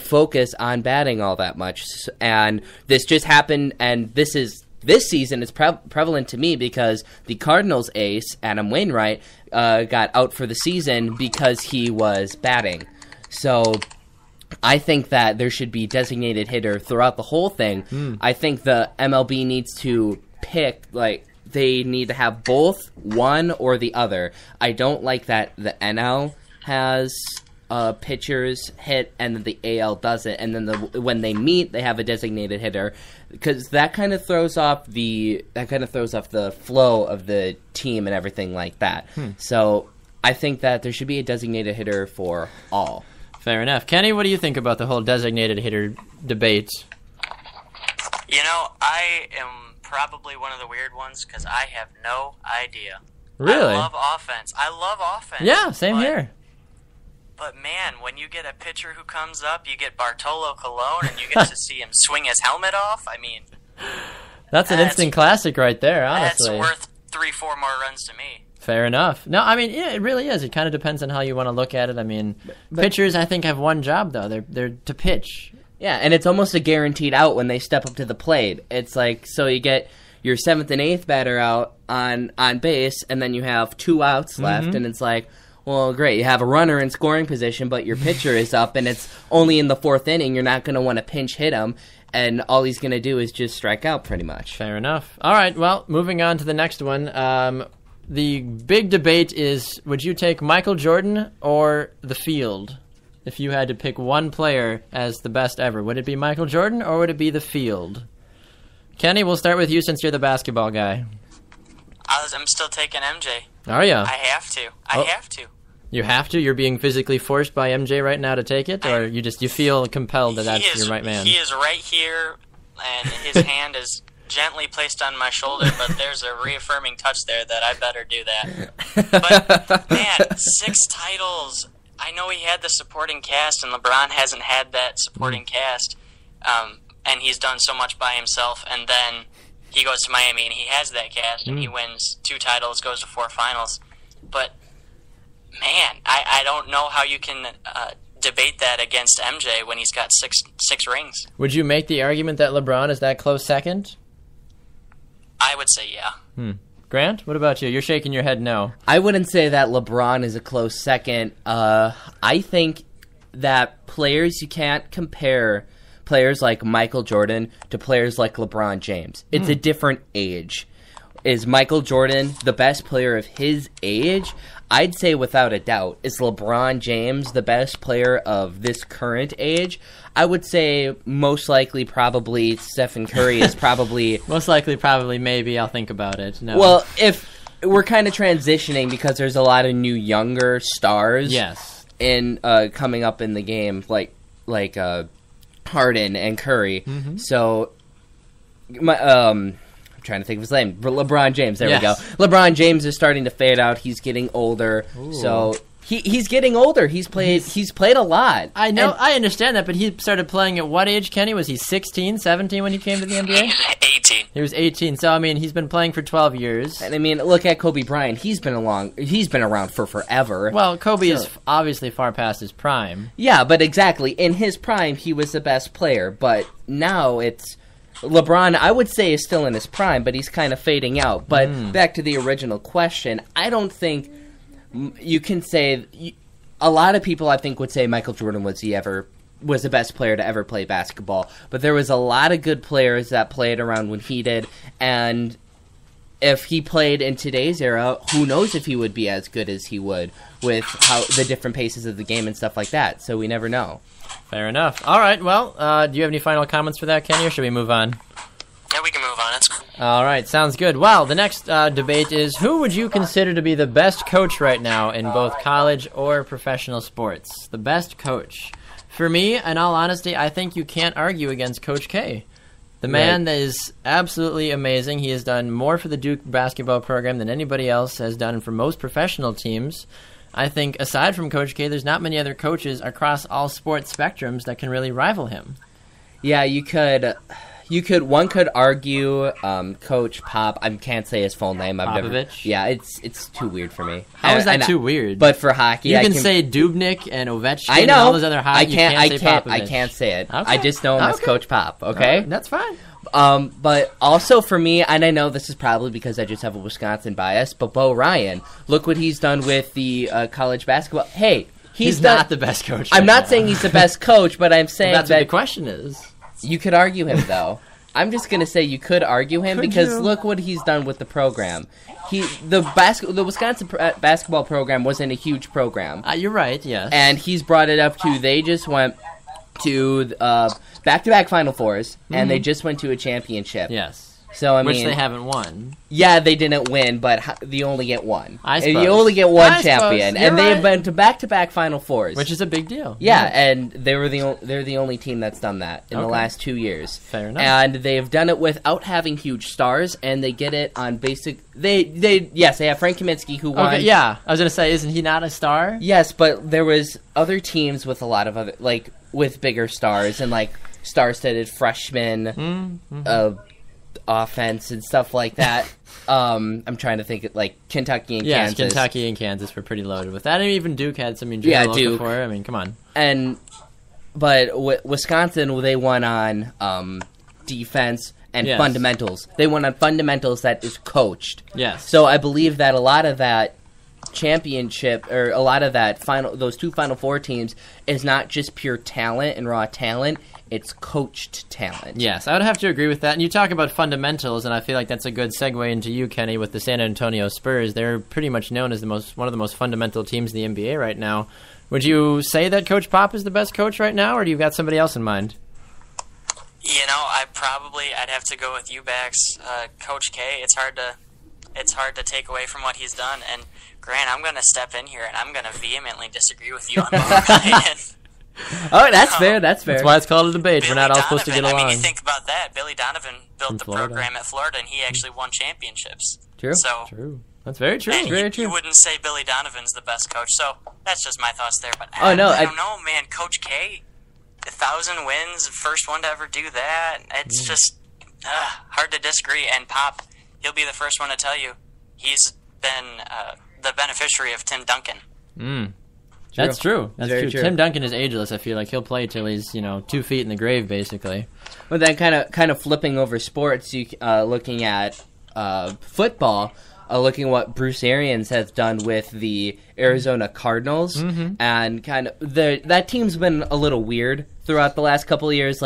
focus on batting all that much. And this just happened, and this season is prevalent to me because the Cardinals ace, Adam Wainwright, got out for the season because he was batting. So I think that there should be designated hitter throughout the whole thing. I think the MLB needs to pick, they need to have both one or the other. I don't like that the NL has pitchers hit and then the AL doesn't, and then when they meet, they have a designated hitter, because that kind of throws off the flow of the team and everything like that. So I think that there should be a designated hitter for all. Fair enough. Kenny, what do you think about the whole designated hitter debate? I am probably one of the weird ones because I have no idea. Really? I love offense. Yeah, same here. But man, when you get a pitcher who comes up, you get Bartolo Colon, and you get to see him swing his helmet off. I mean, that's an instant classic right there, honestly. That's worth 3-4 more runs to me. Fair enough. No, I mean, yeah, it really is. It kind of depends on how you want to look at it. I mean, pitchers, I think, have one job, though. They're to pitch. Yeah, and it's almost a guaranteed out when they step up to the plate. It's like, so you get your 7th and 8th batter out on base, and then you have 2 outs left, and it's like, well, great, you have a runner in scoring position, but your pitcher is up, and it's only in the 4th inning. You're not going to want to pinch hit him, and all he's going to do is just strike out pretty much. Fair enough. All right, well, moving on to the next one. The big debate is, would you take Michael Jordan or the field? If you had to pick one player as the best ever, would it be Michael Jordan or would it be the field? Kenny, we'll start with you since you're the basketball guy. I'm still taking MJ. Are you? I have to. I have to. You have to? You're being physically forced by MJ right now to take it? Or you feel compelled that that's your right man? He is right here, and his hand is gently placed on my shoulder, but there's a reaffirming touch there that I better do that. But, man, 6 titles. I know he had the supporting cast, and LeBron hasn't had that supporting cast, and he's done so much by himself, and then he goes to Miami, and he has that cast, and he wins 2 titles, goes to 4 finals. But, man, I don't know how you can debate that against MJ when he's got six rings. Would you make the argument that LeBron is that close second? I would say yeah. Grant, what about you? You're shaking your head no. I wouldn't say that LeBron is a close second. I think that you can't compare players like Michael Jordan to players like LeBron James. It's a different age. Is Michael Jordan the best player of his age? I'd say without a doubt. Is LeBron James the best player of this current age? I would say most likely probably Stephen Curry is probably... Most likely probably maybe. I'll think about it. No. Well, if we're kind of transitioning because there's a lot of new younger stars in coming up in the game like Harden and Curry. So I'm trying to think of his name. LeBron James. There we go. LeBron James is starting to fade out. He's getting older. So he's getting older. He's played a lot. I know. I understand that, but he started playing at what age, Kenny? Was he 16, 17 when he came to the NBA? He was 18. He was 18. So I mean, he's been playing for 12 years. And I mean, look at Kobe Bryant. He's been around for forever. Well, Kobe is obviously far past his prime. Yeah, but exactly. In his prime, he was the best player, but now it's LeBron, I would say, is still in his prime, but he's kind of fading out. But back to the original question, I don't think you can say... A lot of people, I think, would say Michael Jordan was the best player to ever play basketball. But there was a lot of good players that played around when he did, and if he played in today's era, who knows if he would be as good as he would with how the different paces of the game and stuff like that. So we never know. Fair enough. All right, well, do you have any final comments for that, Kenny, or should we move on? Yeah, we can move on. That's cool. All right, sounds good. Well, the next debate is, who would you consider to be the best coach right now in both college or professional sports? The best coach. For me, in all honesty, I think you can't argue against Coach K. The man that is absolutely amazing. He has done more for the Duke basketball program than anybody else has done for most professional teams. I think, aside from Coach K, there's not many other coaches across all sports spectrums that can really rival him. Yeah, one could argue Coach Pop. I can't say his full name. Popovich? Yeah, it's too weird for me. How is that too weird? But for hockey, you can say Dubnyk and Ovechkin I know. and all those other hockey. I can't say it. Okay. I just know him as Coach Pop. Okay, that's fine. But also for me, and I know this is probably because I just have a Wisconsin bias, but Bo Ryan, look what he's done with the college basketball. Hey, he's not the best coach. I'm not saying he's the best coach, but I'm saying that's that what the question is. You could argue him, though. I'm just going to say you could argue him because look what he's done with the program. The Wisconsin basketball program wasn't a huge program. You're right, yes. And he's brought it up to, they just went to back-to-back Final Fours, and they just went to a championship. Yes. So I mean, which they haven't won. Yeah, they didn't win, but you only get one. I suppose. You only get one champion, and right. they've been to back-to-back Final Fours, which is a big deal. Yeah, and they're the only team that's done that in the last 2 years. Fair enough. And they've done it without having huge stars, and they get it on basic. They have Frank Kaminsky who won. Okay, yeah, I was gonna say, isn't he not a star? Yes, but there was other teams with a lot of other with bigger stars and star-studded freshmen. Offense and stuff like that. I'm trying to think Kentucky and Kansas. Yes, Kentucky and Kansas were pretty loaded with that. And even Duke had some injuries before. I mean, come on. But Wisconsin, they won on defense and fundamentals. They won on fundamentals that is coached. Yes. So I believe that a lot of that championship or a lot of that those two Final Four teams is not just pure talent and raw talent. It's coached talent. Yes, I would have to agree with that. And you talk about fundamentals, and I feel like that's a good segue into you, Kenny, with the San Antonio Spurs. They're pretty much known as one of the most fundamental teams in the NBA right now. Would you say that Coach Pop is the best coach right now, or do you got somebody else in mind? You know, I'd have to go with you, Bax. Coach K. It's hard to take away from what he's done. And Grant, I'm going to step in here and I'm going to vehemently disagree with you on Ryan. Oh, that's fair. That's fair. That's why it's called a debate. Billy We're not all Donovan, supposed to get along. I mean, you think about that. Billy Donovan built the program at Florida, and he actually won championships. True. True. That's very true. And you wouldn't say Billy Donovan's the best coach. So that's just my thoughts there. But I don't know, man. Coach K, 1,000 wins, first one to ever do that. It's just hard to disagree. And Pop, he'll be the first one to tell you he's been the beneficiary of Tim Duncan. That's true. That's Very true. Tim Duncan is ageless. I feel like he'll play till he's 2 feet in the grave, basically. But then, kind of flipping over sports, looking at football, looking at what Bruce Arians has done with the Arizona Cardinals, and kind of that team's been a little weird throughout the last couple of years.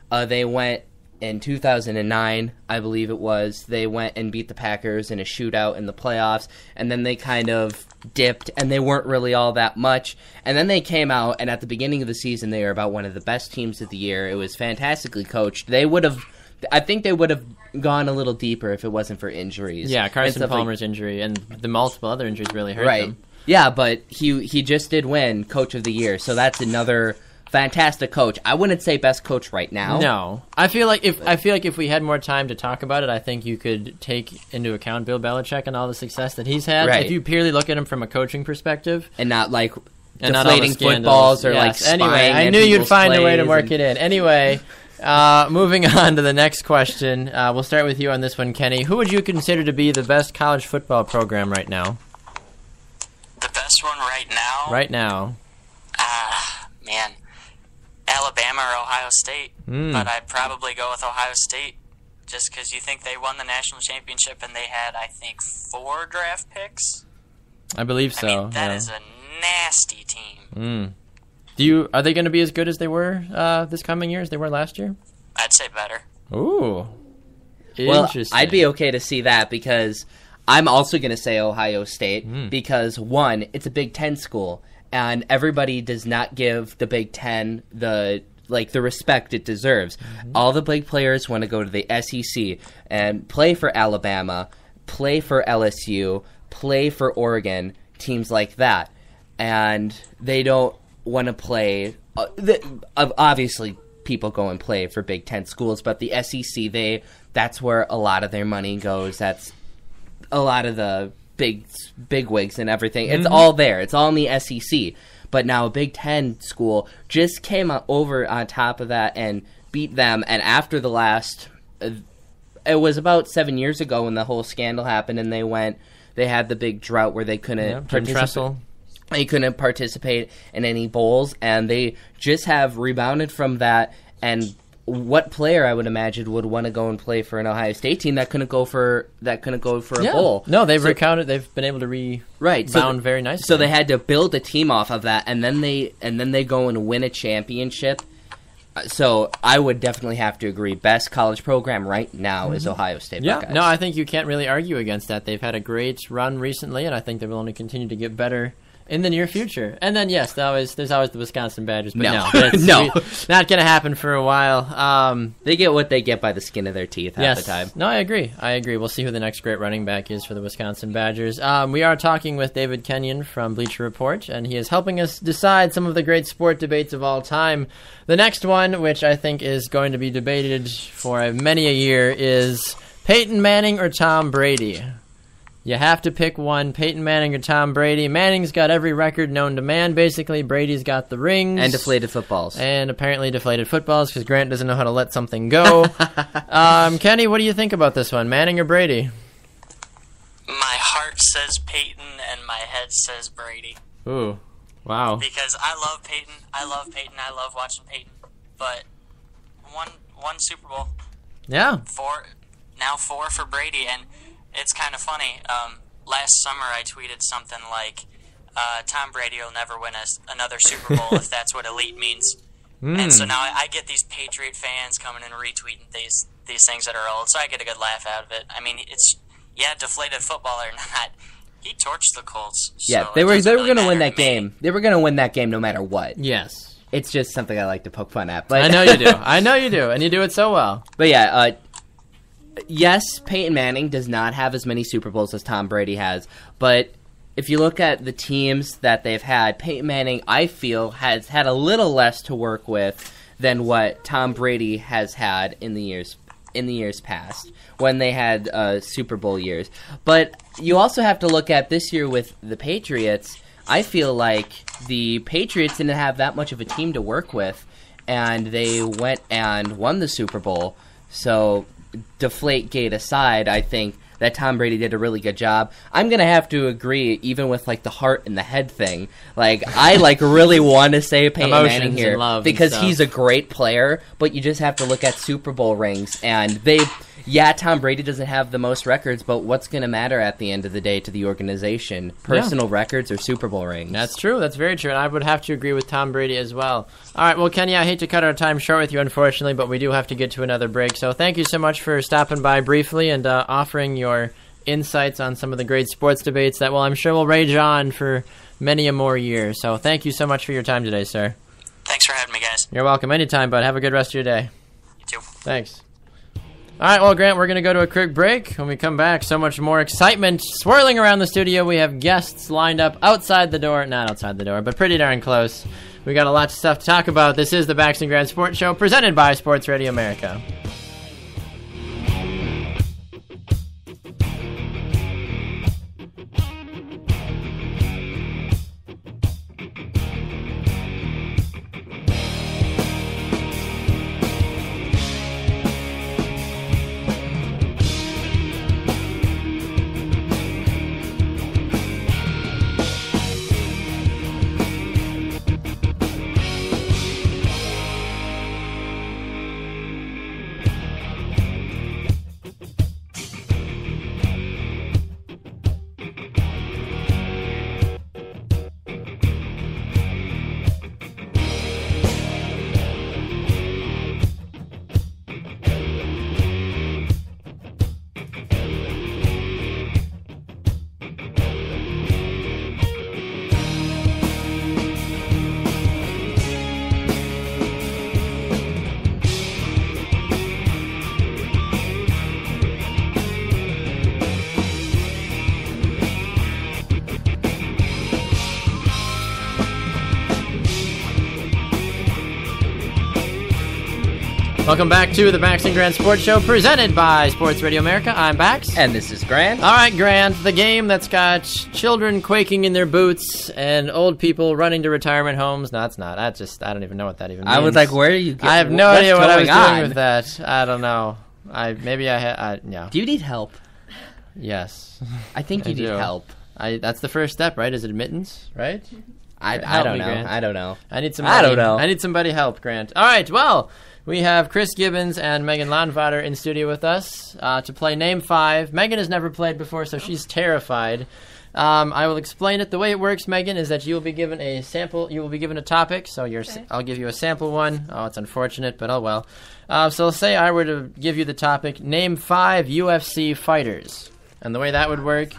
They went in 2009, I believe it was. They went and beat the Packers in a shootout in the playoffs, and then they kind of dipped, and they weren't really all that much. And then they came out, and at the beginning of the season, they were about one of the best teams of the year. It was fantastically coached. I think they would have gone a little deeper if it wasn't for injuries. Yeah, Carson Palmer's injury and the multiple other injuries really hurt them. Yeah, but he just did win Coach of the Year, so that's another fantastic coach. I wouldn't say best coach right now. No, I feel like if we had more time to talk about it, I think you could take into account Bill Belichick and all the success that he's had. Right. If you purely look at him from a coaching perspective, and not and deflating footballs or spying. Anyway, I knew you'd find a way to work it in. Anyway, moving on to the next question. We'll start with you on this one, Kenny. Who would you consider to be the best college football program right now? The best one right now? Right now. Man. Alabama or Ohio State, but I'd probably go with Ohio State just because you think they won the national championship and they had, I think, 4 draft picks. I believe so. I mean, that is a nasty team. Are they going to be as good as they were this coming year as they were last year? I'd say better. Ooh. Well, Interesting. I'd be okay to see that because I'm also going to say Ohio State because, one, it's a Big Ten school, and everybody does not give the Big Ten the respect it deserves. All the big players want to go to the SEC and play for Alabama, play for LSU, play for Oregon, teams like that. And they don't want to play... obviously, people go and play for Big Ten schools, but the SEC, that's where a lot of their money goes. That's a lot of the big wigs and everything. It's all there. It's all in the SEC. But now a Big Ten school just came over on top of that and beat them. And after the last, it was about 7 years ago when the whole scandal happened, and they had the big drought where they couldn't participate. They couldn't participate in any bowls, and they just have rebounded from that. And what player I would imagine would want to go and play for an Ohio State team that couldn't go for a bowl? No, they've recounted. They've been able to rebound very nicely. So they had to build a team off of that, and then they go and win a championship. So I would definitely have to agree. Best college program right now is Ohio State. Yeah, Buckeyes. no, I think you can't really argue against that. They've had a great run recently, and I think they will only continue to get better in the near future. And then, yes, there's always the Wisconsin Badgers, but no, not going to happen for a while. They get what they get by the skin of their teeth half the time. No, I agree. We'll see who the next great running back is for the Wisconsin Badgers. We are talking with David Kenyon from Bleacher Report, and he is helping us decide some of the great sport debates of all time. The next one, which I think is going to be debated for many a year, is Peyton Manning or Tom Brady. You have to pick one, Peyton Manning or Tom Brady. Manning's got every record known to man, basically. Brady's got the rings. And deflated footballs. And apparently deflated footballs, because Grant doesn't know how to let something go. Kenny, what do you think about this one, Manning or Brady? My heart says Peyton, and my head says Brady. Ooh, wow. Because I love Peyton. I love watching Peyton. But one Super Bowl. Yeah. Four for Brady, and it's kind of funny. Last summer, I tweeted something like, Tom Brady will never win another Super Bowl if that's what elite means. And so now I get these Patriot fans coming and retweeting these things that are old, so I get a good laugh out of it. I mean, deflated football or not, he torched the Colts. Yeah, they were going to win that game. They were going to win that game no matter what. Yes. It's just something I like to poke fun at. But I know you do. I know you do, and you do it so well. But yeah, yes, Peyton Manning does not have as many Super Bowls as Tom Brady has, but if you look at the teams that they've had, Peyton Manning, I feel, has had a little less to work with than what Tom Brady has had in the years past when they had Super Bowl years. But you also have to look at this year with the Patriots. I feel like the Patriots didn't have that much of a team to work with, and they went and won the Super Bowl. So deflate gate aside, I think that Tom Brady did a really good job. I'm going to have to agree, even with, the heart and the head thing. I, really want to say Peyton Manning here because he's a great player, but you just have to look at Super Bowl rings. And Tom Brady doesn't have the most records, but what's going to matter at the end of the day to the organization? Personal records or Super Bowl rings? That's true. That's very true. And I would have to agree with Tom Brady as well. All right, well, Kenny, I hate to cut our time short with you, unfortunately, but we do have to get to another break. So thank you so much for stopping by briefly and offering your insights on some of the great sports debates that, I'm sure will rage on for many a more year. So thank you so much for your time today, sir. Thanks for having me, guys. You're welcome. Anytime, bud. Have a good rest of your day. You too. Thanks. All right, well, Grant, we're going to go to a quick break. When we come back, so much more excitement swirling around the studio. We have guests lined up outside the door. Not outside the door, but pretty darn close. We got a lot of stuff to talk about. This is the Bax Grant Sports Show, presented by Sports Radio America. Welcome back to the Bax Grant Sports Show, presented by Sports Radio America. I'm Bax. And this is Grant. All right, Grant, the game that's got children quaking in their boots and old people running to retirement homes. No, it's not. I don't even know what that even means. I was like, where are you getting? I have no idea what I was on? doing with that. I don't know. Yeah. Do you need help? Yes. I think you need help. That's the first step, right? Is admittance, right? I don't know. Grant. I don't know. I need somebody. I don't know. I need somebody help, Grant. All right, well, we have Chris Gibbons and Megan Landvater in studio with us to play Name 5. Megan has never played before, so she's terrified. I will explain it. The way it works, Megan, is that you will be given a sample. You will be given a topic. So I'll give you a sample one. Oh, it's unfortunate, but oh well. So say I were to give you the topic, name 5 UFC fighters. And the way that would work,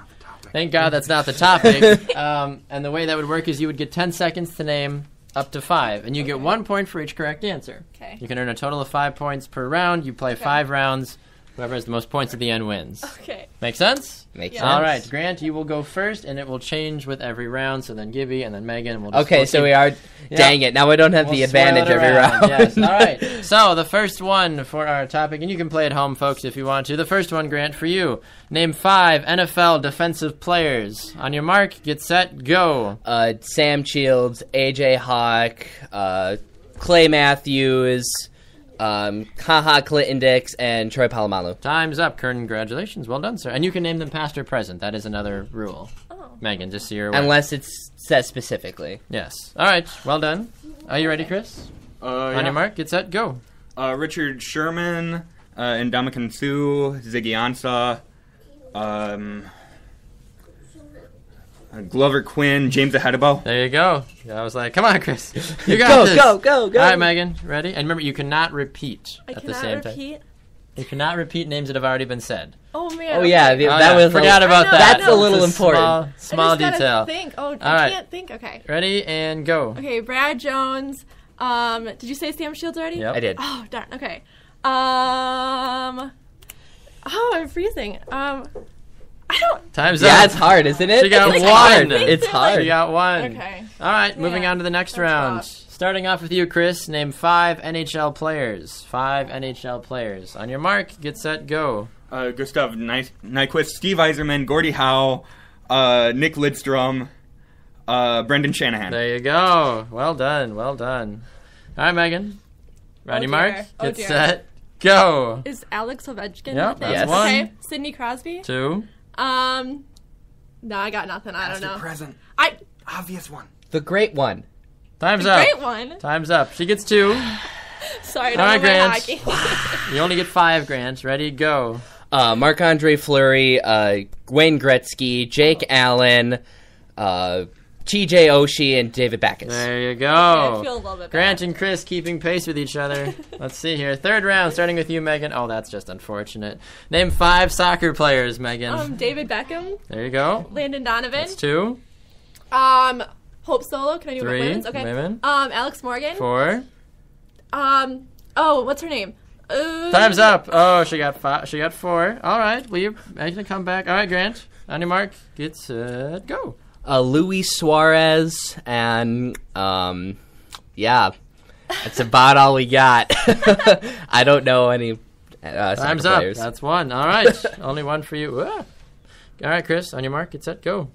thank God that's not the topic. And the way that would work is you would get 10 seconds to name up to 5. And you get 1 point for each correct answer. Okay. You can earn a total of 5 points per round. You play 5 rounds. Whoever has the most points at the end wins. Okay. Make sense? Makes Yeah. sense. All right, Grant, you will go first, and it will change with every round. So then Gibby, and then Megan. We'll Okay, so we are. Yeah. Dang it! Now I don't have the We'll swirl advantage it every around. round. Yes. All right. So the first one for our topic, and you can play at home, folks, if you want to. The first one, Grant, for you. Name 5 NFL defensive players. On your mark, get set, go. Sam Shields, AJ Hawk, Clay Matthews, Haha Clinton Dix, and Troy Polamalu. Time's up. Congratulations. Well done, sir. And you can name them past or present. That is another rule. Oh. Megan, just so you're aware. Unless it's said specifically. Yes. All right. Well done. Are you ready, Chris? On your mark, get set, go. Richard Sherman, Ndamukong Suh, Ziggy Ansah, Glover Quinn, James Ahedabow. There you go. I was like, come on, Chris. You got this. Go. All right, Megan, ready? And remember, you cannot repeat I at the cannot same time. repeat. You cannot repeat names that have already been said. Oh man. Oh yeah, okay. that was forgot about I know, that. That's a little It's important. Small I just gotta detail. Think. Oh, right. I can't think. Okay. Ready and go. Okay, Brad Jones. Did you say Sam Shields already? Yep. I did. Oh darn. Okay. I'm freezing. I don't. Time's Yeah, up. it's hard, isn't it? She got it's one. hard. I It's think hard. She got one. Okay. All right, moving Yeah, on to the next that's round. rough. Starting off with you, Chris. Name 5 NHL players. 5 NHL players. On your mark, get set, go. Gustav Nyquist, Steve Yzerman, Gordie Howe, Nick Lidstrom, Brendan Shanahan. There you go. Well done. Well done. All right, Megan. On Oh, your mark, dear. Oh, get dear. set, go. Is Alex Ovechkin? Yep, the thing? that's one. Okay. Sidney Crosby. 2. No, I got nothing. I don't know. Present. I Obvious one. The great one. Time's up. great one. Time's up. She gets 2. Sorry, I All don't right, know my Grant. hockey. You only get 5, Grant. Ready, go. Marc-Andre Fleury, Wayne Gretzky, Jake Allen, TJ Oshie, and David Backes. There you go. I feel a little bit Grant bad. and Chris keeping pace with each other. Let's see here. Third round, starting with you, Megan. Oh, that's just unfortunate. Name 5 soccer players, Megan. David Beckham, There you go. Landon Donovan, That's 2. Hope Solo. Can I do 3. women's? Okay. Women. Alex Morgan. 4. Oh, what's her name? Time's up. Oh, she got 5. She got 4. All right. Will you make a comeback? All right, Grant. On your mark, get set, go. Luis Suarez, and yeah, that's about all we got. I don't know any soccer Time's up. players. That's 1. All right. Only 1 for you. Ah. All right, Chris. On your mark, get set, go.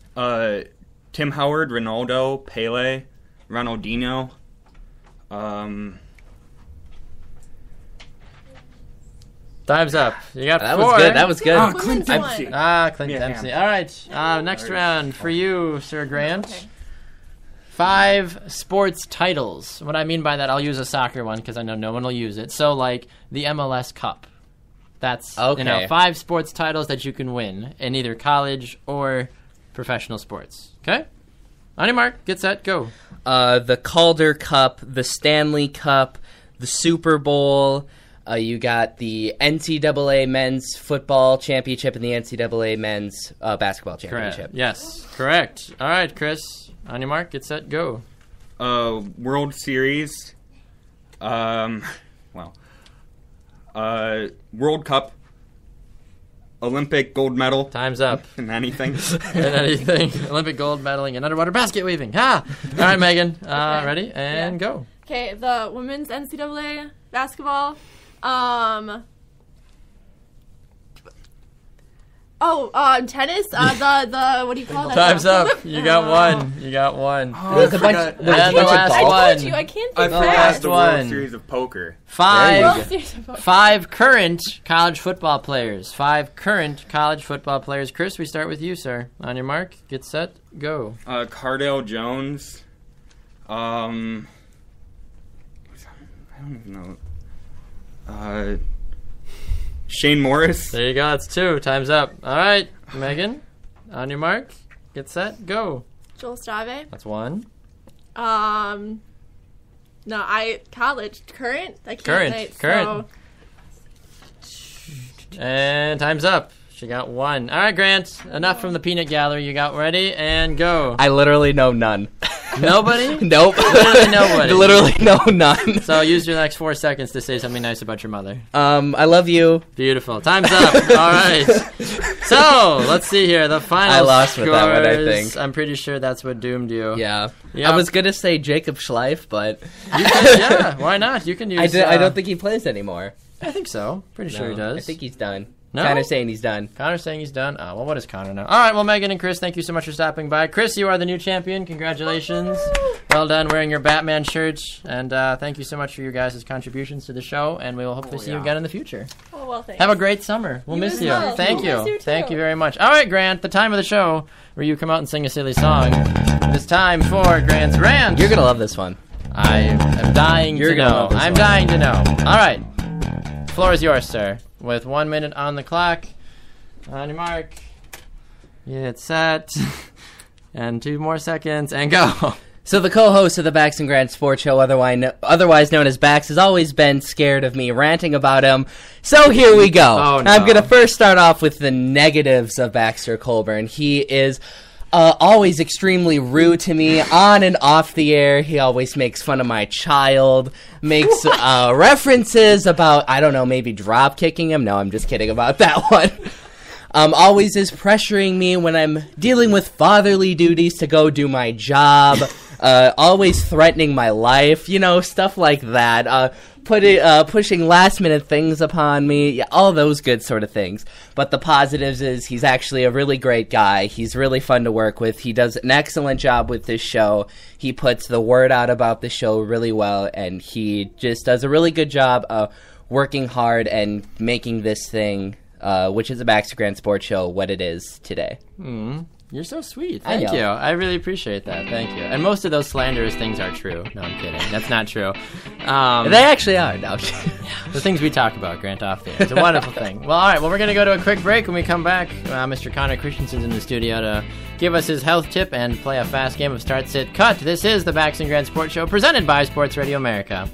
Tim Howard, Ronaldo, Pele, Ronaldinho. Time's up. You got That 4. was good. That was good. Oh, Clint Women's Dempsey. one. Clint Yeah. Dempsey. All right. Next round for you, Sir Grant. 5 sports titles. What I mean by that, I'll use a soccer one because I know no one will use it. So, like the MLS Cup. That's Okay. 5 sports titles that you can win in either college or professional sports. Okay? On your mark, get set, go. The Calder Cup, the Stanley Cup, the Super Bowl. You got the NCAA Men's Football Championship and the NCAA Men's Basketball Championship. Correct. Yes, correct. All right, Chris. On your mark, get set, go. World Series. World Cup. Olympic gold medal. Time's up. And anything. And anything. Olympic gold medaling and underwater basket weaving. Ha! All right, Megan. Ready? And go. Okay, the women's NCAA basketball. Tennis. The what do you call that? Time's up. You got one. You got one. There's a bunch. And the last I told you one. I can't I think forgot fast. the one. World Series of Poker. Five current college football players. 5 current college football players. Chris, we start with you, sir. On your mark, get set, go. Cardale Jones. I don't even know. Shane Morris. There you go. That's 2. Time's up. All right, Megan, on your mark, get set, go. Joel Stave. That's 1. No, college current. I can't. Current. So, And time's up. She got 1. All right, Grant. Enough from the peanut gallery. You got ready and go. I literally know none. Nobody? Nope. Literally nobody. Literally know none. So use your next 4 seconds to say something nice about your mother. I love you. Beautiful. Time's up. All right. So let's see here. The final. I lost with that one, I scores. think. I'm pretty sure that's what doomed you. Yeah. Yep. I was gonna say Jacob Schleif, but Yeah. Why not? You can use. I don't think he plays anymore. I think so. Pretty sure he does. I think he's done. No? Kind of saying he's done. Connor's saying he's done. Oh, well, what does Connor know? All right, well, Megan and Chris, thank you so much for stopping by. Chris, you are the new champion. Congratulations. Well done wearing your Batman shirt. And thank you so much for your guys' contributions to the show. And we will hopefully see you again in the future. Oh, well, thanks. Have a great summer. We'll You miss as you. well. Thank We'll you. miss you, too. Thank you very much. All right, Grant, the time of the show where you come out and sing a silly song. It's time for Grant's Rant. You're gonna love this one. I am dying You're to gonna know. love this I'm one. dying to know. All right. Floor is yours, sir. With 1 minute on the clock. On your mark. Get set. And 2 more seconds. And go. So the co-host of the Bax Grant Sports Show, otherwise known as Bax, has always been scared of me ranting about him. So here we go. Oh, no. I'm going to first start off with the negatives of Baxter Colburn. He is always extremely rude to me on and off the air. He always makes fun of my child, makes references about, I don't know, maybe drop kicking him. No, I'm just kidding about that one. Always is pressuring me when I'm dealing with fatherly duties to go do my job. Always threatening my life, stuff like that. Pushing last-minute things upon me, yeah, all those good sort of things. But the positives is he's actually a really great guy. He's really fun to work with. He does an excellent job with this show. He puts the word out about the show really well, and he just does a really good job of working hard and making this thing, which is a Bax Grant Sports Show, what it is today. You're so sweet. I Thank know. you. I really appreciate that. Thank you. And most of those slanderous things are true. No, I'm kidding. That's not true. They actually are. No. The things we talk about, Grant, off the air. It's a wonderful thing. Well, all right. Well, we're going to go to a quick break. When we come back, Mr. Connor Christensen's in the studio to give us his health tip and play a fast game of Start, Sit, Cut. This is the Bax Grant Sports Show presented by Sports Radio America.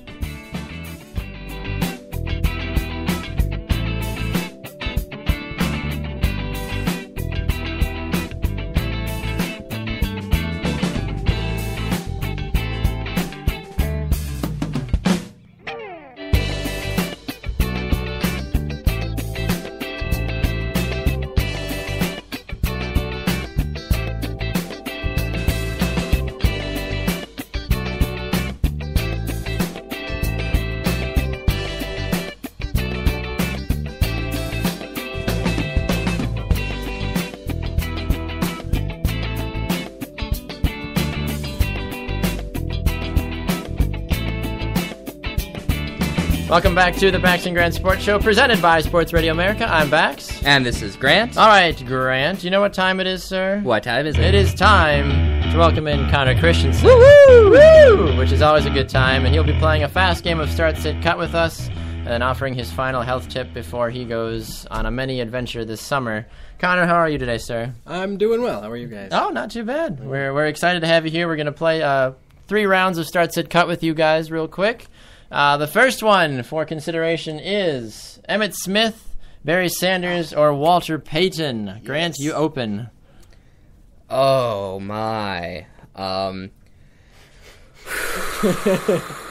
Welcome back to the Bax Grant Sports Show, presented by Sports Radio America. I'm Bax. And this is Grant. All right, Grant. You know what time it is, sir? What time is it? It is time to welcome in Connor Christensen. Woo! Woo! Which is always a good time, and he'll be playing a fast game of Start, Sit, Cut with us, and offering his final health tip before he goes on a mini adventure this summer. Connor, how are you today, sir? I'm doing well. How are you guys? Oh, not too bad. We're excited to have you here. We're going to play 3 rounds of Start, Sit, Cut with you guys real quick. The first one for consideration is Emmitt Smith, Barry Sanders, or Walter Payton. Grant, you open. Oh, my.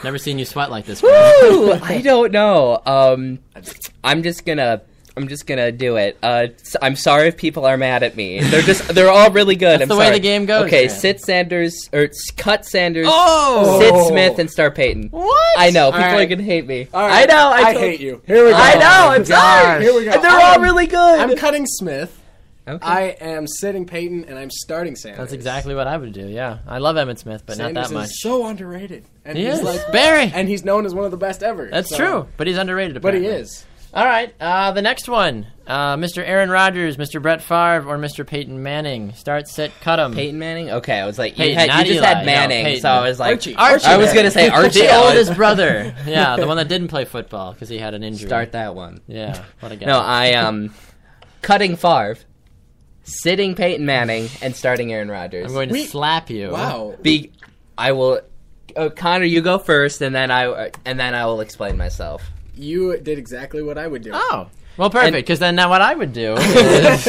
Never seen you sweat like this. Woo! I don't know. I'm just gonna I'm just gonna do it. I'm sorry if people are mad at me. They're all really good. That's the way the game goes. Okay, man. cut Sanders, Oh! sit Smith, and start Peyton. What? I know, people All are right. gonna hate me. All right. I know, I hate you. Here we go. I know, I'm sorry. Here we go. And they're all really good. I'm cutting Smith. Okay. I am sitting Peyton, and I'm starting Sanders. That's exactly what I would do. Yeah, I love Emmitt Smith, but Sanders not that much. is so underrated. And He he's is. like Barry. and he's known as one of the best ever. That's so- true, but he's underrated. But Apparently. he is. All right, the next one, Mr. Aaron Rodgers, Mr. Brett Favre, or Mr. Peyton Manning. Start, sit, cut him. Peyton Manning? Okay, I was like, Peyton, you not just Eli. had No, Manning, Peyton. so I was like, Archie. I was gonna say Archie. The oldest brother. Yeah, the one that didn't play football because he had an injury. Start that one. Yeah, what a guy. No, I am cutting Favre, sitting Peyton Manning, and starting Aaron Rodgers. I'm going to slap you. Wow. I will. Connor, you go first, and then I will explain myself. You did exactly what I would do. Oh. Well, perfect, because then now what I would do is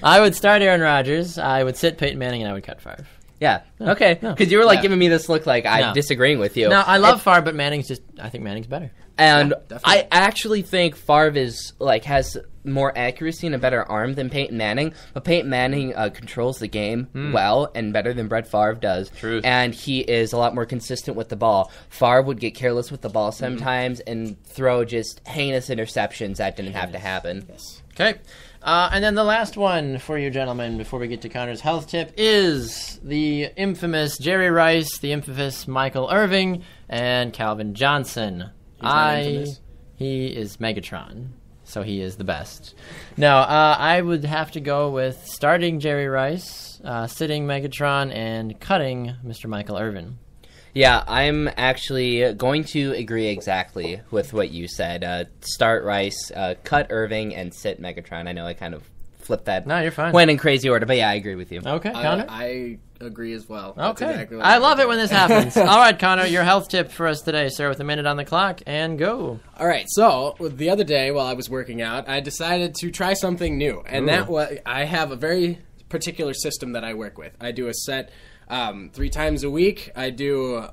I would start Aaron Rodgers, I would sit Peyton Manning, and I would cut Favre. Yeah. Okay. No. Because you were like Yeah. giving me this look like I'm No. disagreeing with you. Now, I love Favre, but I think Manning's better. And definitely. I actually think Favre is has more accuracy and a better arm than Peyton Manning. But Peyton Manning controls the game well and better than Brett Favre does. Truth. And he is a lot more consistent with the ball. Favre would get careless with the ball sometimes and throw just heinous interceptions that didn't have to happen. Okay. And then the last one for you gentlemen before we get to Connor's health tip is the infamous Jerry Rice, the infamous Michael Irving, and Calvin Johnson. not infamous. He is Megatron, so he is the best. No, I would have to go with starting Jerry Rice, sitting Megatron, and cutting Mr. Michael Irvin. Yeah, I'm actually going to agree exactly with what you said. Start Rice, cut Irving, and sit Megatron. I know I kind of flipped that. No, you're fine. Went in crazy order, but yeah, I agree with you. Okay, Connor? I agree as well. That's Okay. exactly what I would love do. it when this happens. All right, Connor, your health tip for us today, sir, with a minute on the clock, and go. All right, so the other day while I was working out, I decided to try something new, and that was I have a very particular system that I work with. I do a set 3 times a week. I do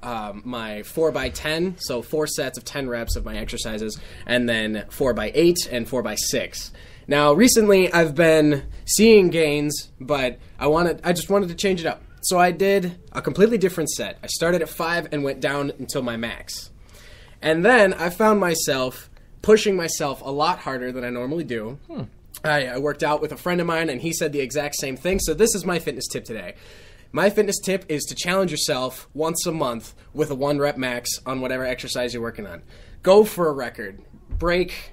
my 4x10, so 4 sets of 10 reps of my exercises, and then 4x8 and 4x6. Now, recently I've been seeing gains, but I just wanted to change it up. So I did a completely different set. I started at 5 and went down until my max. And then I found myself pushing myself a lot harder than I normally do. I worked out with a friend of mine, and he said the exact same thing. So this is my fitness tip today. My fitness tip is to challenge yourself once a month with a 1 rep max on whatever exercise you're working on. Go for a record. Break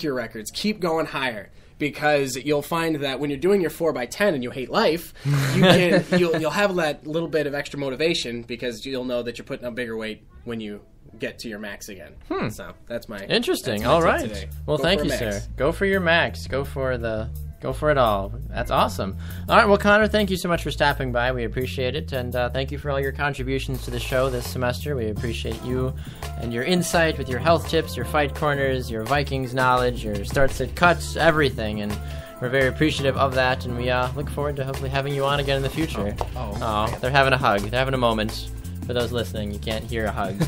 your records. Keep going higher. Because you'll find that when you're doing your 4x10 and you hate life, you'll have that little bit of extra motivation because you'll know that you're putting up bigger weight when you get to your max again. So that's my Interesting. that's my All tip right. today. Well, Go thank for a you, max. sir. Go for your max. Go for it all. That's awesome. All right. Well, Connor, thank you so much for stopping by. We appreciate it, and thank you for all your contributions to the show this semester. We appreciate you and your insight with your health tips, your fight corners, your Vikings knowledge, your start, sit, cuts, everything, and we're very appreciative of that. And we look forward to hopefully having you on again in the future. Oh, they're having a hug. They're having a moment. For those listening, you can't hear a hug,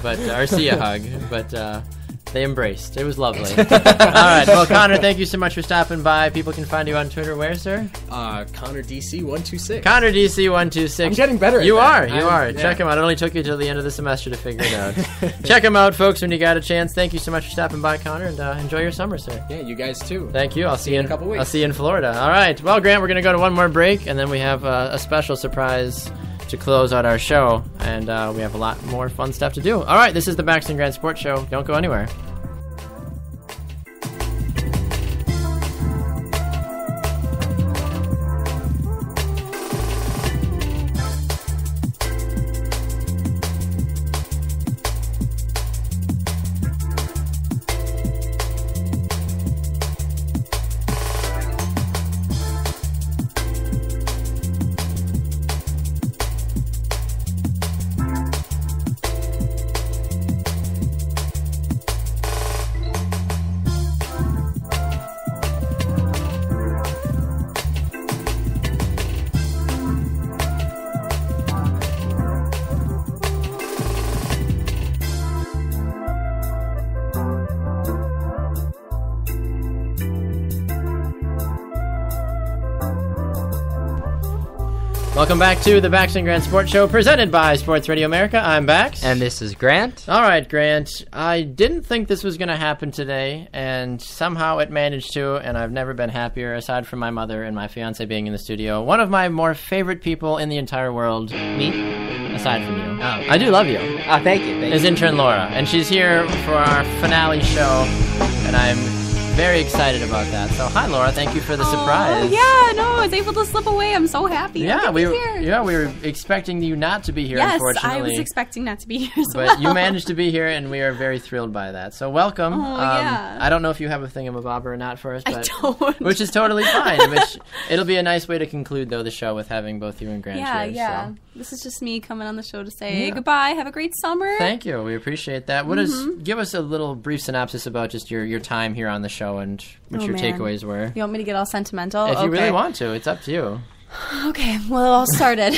but or see a hug, but they embraced. It was lovely. All right. Well, Connor, thank you so much for stopping by. People can find you on Twitter. Where, sir? Connor DC126. Connor DC126. I'm getting better at You that. are. Yeah. Check him out. It only took you till the end of the semester to figure it out. Check him out, folks, when you got a chance. Thank you so much for stopping by, Connor, and enjoy your summer, sir. Yeah, you guys too. Thank you. I'll see you in a couple weeks. I'll see you in Florida. All right. Well, Grant, we're going to go to one more break, and then we have a special surprise to close out our show, and we have a lot more fun stuff to do. All right. This is the Bax Grant Sports Show. Don't go anywhere. Welcome back to the Bax Grant Sports Show, presented by Sports Radio America. I'm Bax. And this is Grant. All right, Grant. I didn't think this was going to happen today, and somehow it managed to, and I've never been happier, aside from my mother and my fiance being in the studio. One of my more favorite people in the entire world. Me? Aside from you. Oh. I do love you. Oh, thank you. Is intern Laura, and she's here for our finale show, and I'm very excited about that. So, hi, Laura. Thank you for the surprise. Oh, yeah. No, I was able to slip away. I'm so happy. Yeah, we here. were expecting you not to be here, yes, unfortunately. I was expecting not to be here as but well. you managed to be here, and we are very thrilled by that. So welcome. Oh, yeah. I don't know if you have a thingamabobber or not for us, but I don't. which is totally fine. It'll be a nice way to conclude, though, the show with having both you and Grant here. Yeah. So. This is just me coming on the show to say goodbye. Have a great summer. Thank you. We appreciate that. Give us a little brief synopsis about just your time here on the show and what your takeaways were. You want me to get all sentimental? If you really want to, it's up to you. Okay, well, it all started.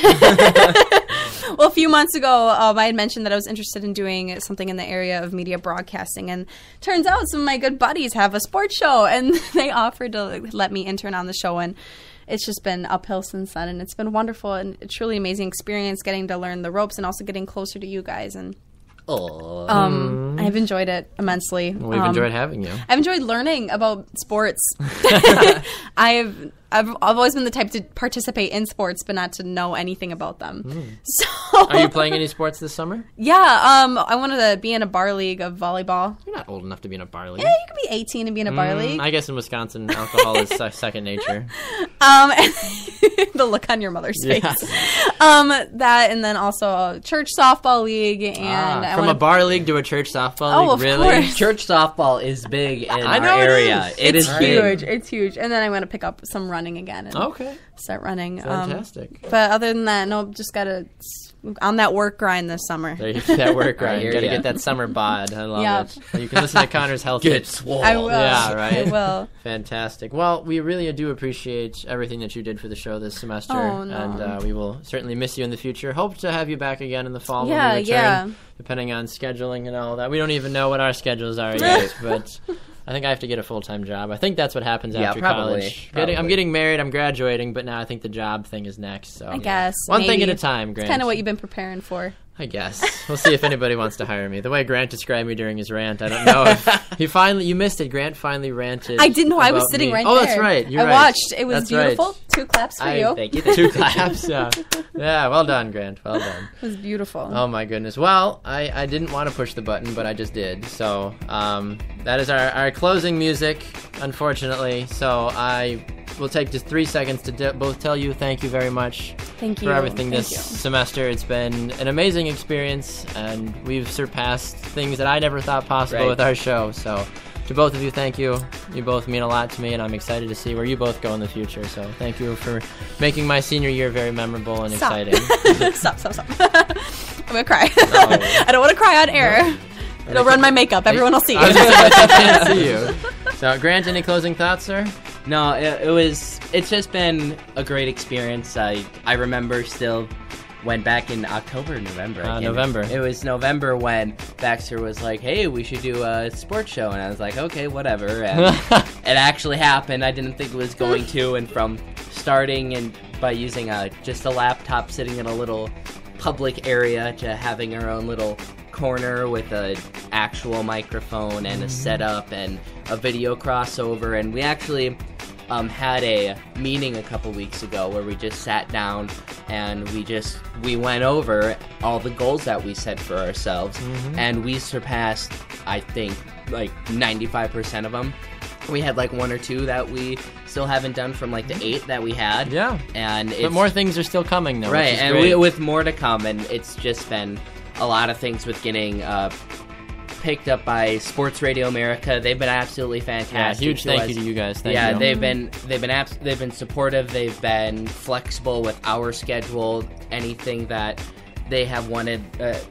Well, a few months ago, I had mentioned that I was interested in doing something in the area of media broadcasting, and turns out some of my good buddies have a sports show, and they offered to let me intern on the show, and it's just been uphill since then, and it's been wonderful and a truly amazing experience getting to learn the ropes and also getting closer to you guys, and I've enjoyed it immensely. We've enjoyed having you. I've enjoyed learning about sports. I've always been the type to participate in sports, but not to know anything about them. So, are you playing any sports this summer? Yeah, I wanted to be in a bar league of volleyball. You're not old enough to be in a bar league. Yeah, you could be 18 and be in a bar league. I guess in Wisconsin, alcohol is second nature. The look on your mother's face. Yeah. That, and then also a church softball league, and from a bar league to a church softball league. Of really? course. Church softball is big in our know area. it It's huge. Big. It's huge. And then I want to pick up some running again and start running. Fantastic. But other than that, no, just got to on that work grind this summer. There you go, that work grind. hear Got to ya. get that summer bod. I love Yep. it. You can listen to Connor's health Get tips. swole. I will. Yeah, right. I will. Fantastic. Well, we really do appreciate everything that you did for the show this semester, Oh, no. and we will certainly miss you in the future. Hope to have you back again in the fall Yeah, when we return, yeah. depending on scheduling and all that. We don't even know what our schedules are yet, but I think I have to get a full-time job. I think that's what happens after probably, college. probably. I'm getting married, I'm graduating, but now I think the job thing is next. So I guess. one thing at maybe. a time, Grant. It's kind of what you've been preparing for. I guess. We'll see if anybody wants to hire me. The way Grant described me during his rant, I don't know if you missed it. Grant finally ranted. I didn't know. I was about sitting me. right Oh, there. that's right. You're I right. watched. It was That's beautiful. right. 2 claps for you. Thank you. 2 claps. Yeah, well done, Grant. Well done. It was beautiful. Oh, my goodness. Well, I didn't want to push the button, but I just did. So that is our closing music, unfortunately. So I will take just 3 seconds to both tell you thank you very much Thank you. for everything Thank this you. semester. It's been an amazing experience, and we've surpassed things that I never thought possible Right. with our show. So to both of you, thank you. You both mean a lot to me, and I'm excited to see where you both go in the future. So thank you for making my senior year very memorable and Stop. exciting. Stop. I'm going to cry. I don't want to cry on air. It'll run my makeup. Everyone will see. I was just saying, I can't see you. So, Grant, any closing thoughts, sir? No, it's just been a great experience. I remember still when back in October, November. I can't November. remember. It was November when Baxter was like, "Hey, we should do a sports show," and I was like, "Okay, whatever." And it actually happened. I didn't think it was going to, and from starting and by using just a laptop, sitting in a little public area, to having our own little corner with an actual microphone and a setup and a video crossover, and we actually had a meeting a couple weeks ago where we just sat down and we went over all the goals that we set for ourselves, and we surpassed, I think, like 95% of them. We had like 1 or 2 that we still haven't done from like the 8 that we had. Yeah. And But more things are still coming, though. right, which is and great. with more to come, and it's just been a lot of things with getting picked up by Sports Radio America. They've been absolutely fantastic. Huge thank you to you guys. Thank you. They've been supportive. They've been flexible with our schedule. Anything that they have wanted,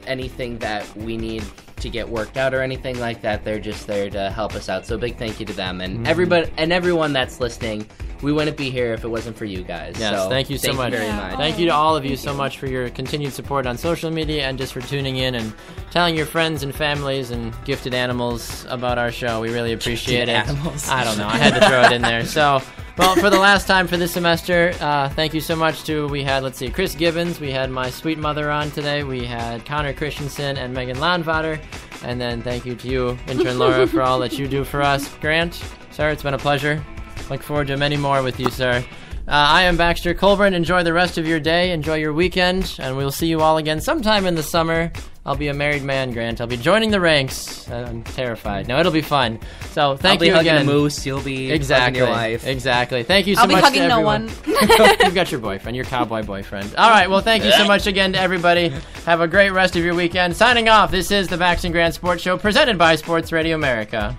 anything that we need to get worked out or anything like that, they're just there to help us out. So big thank you to them and everybody and everyone that's listening. We wouldn't be here if it wasn't for you guys. Yes, so thank you so much. very much. Thank you to all of you so much for your continued support on social media and just for tuning in and telling your friends and families and gifted animals about our show. We really appreciate it. Animals. I don't know. I had to throw it in there. So Well, for the last time for this semester, thank you so much to, Chris Gibbons, we had my sweet mother on today, we had Connor Christensen and Megan Landvater, and then thank you to you, intern Laura, for all that you do for us. Grant, sir, it's been a pleasure. Look forward to many more with you, sir. I am Baxter Colburn. Enjoy the rest of your day. Enjoy your weekend. And we'll see you all again sometime in the summer. I'll be a married man, Grant. I'll be joining the ranks. I'm terrified. No, it'll be fun. So thank you again. I'll be hugging a moose. You'll be hugging your wife. Exactly. Thank you so much to I'll be hugging no one. You've got your boyfriend, your cowboy boyfriend. All right. Well, thank you so much again to everybody. Have a great rest of your weekend. Signing off, this is the Bax Grant Sports Show presented by Sports Radio America.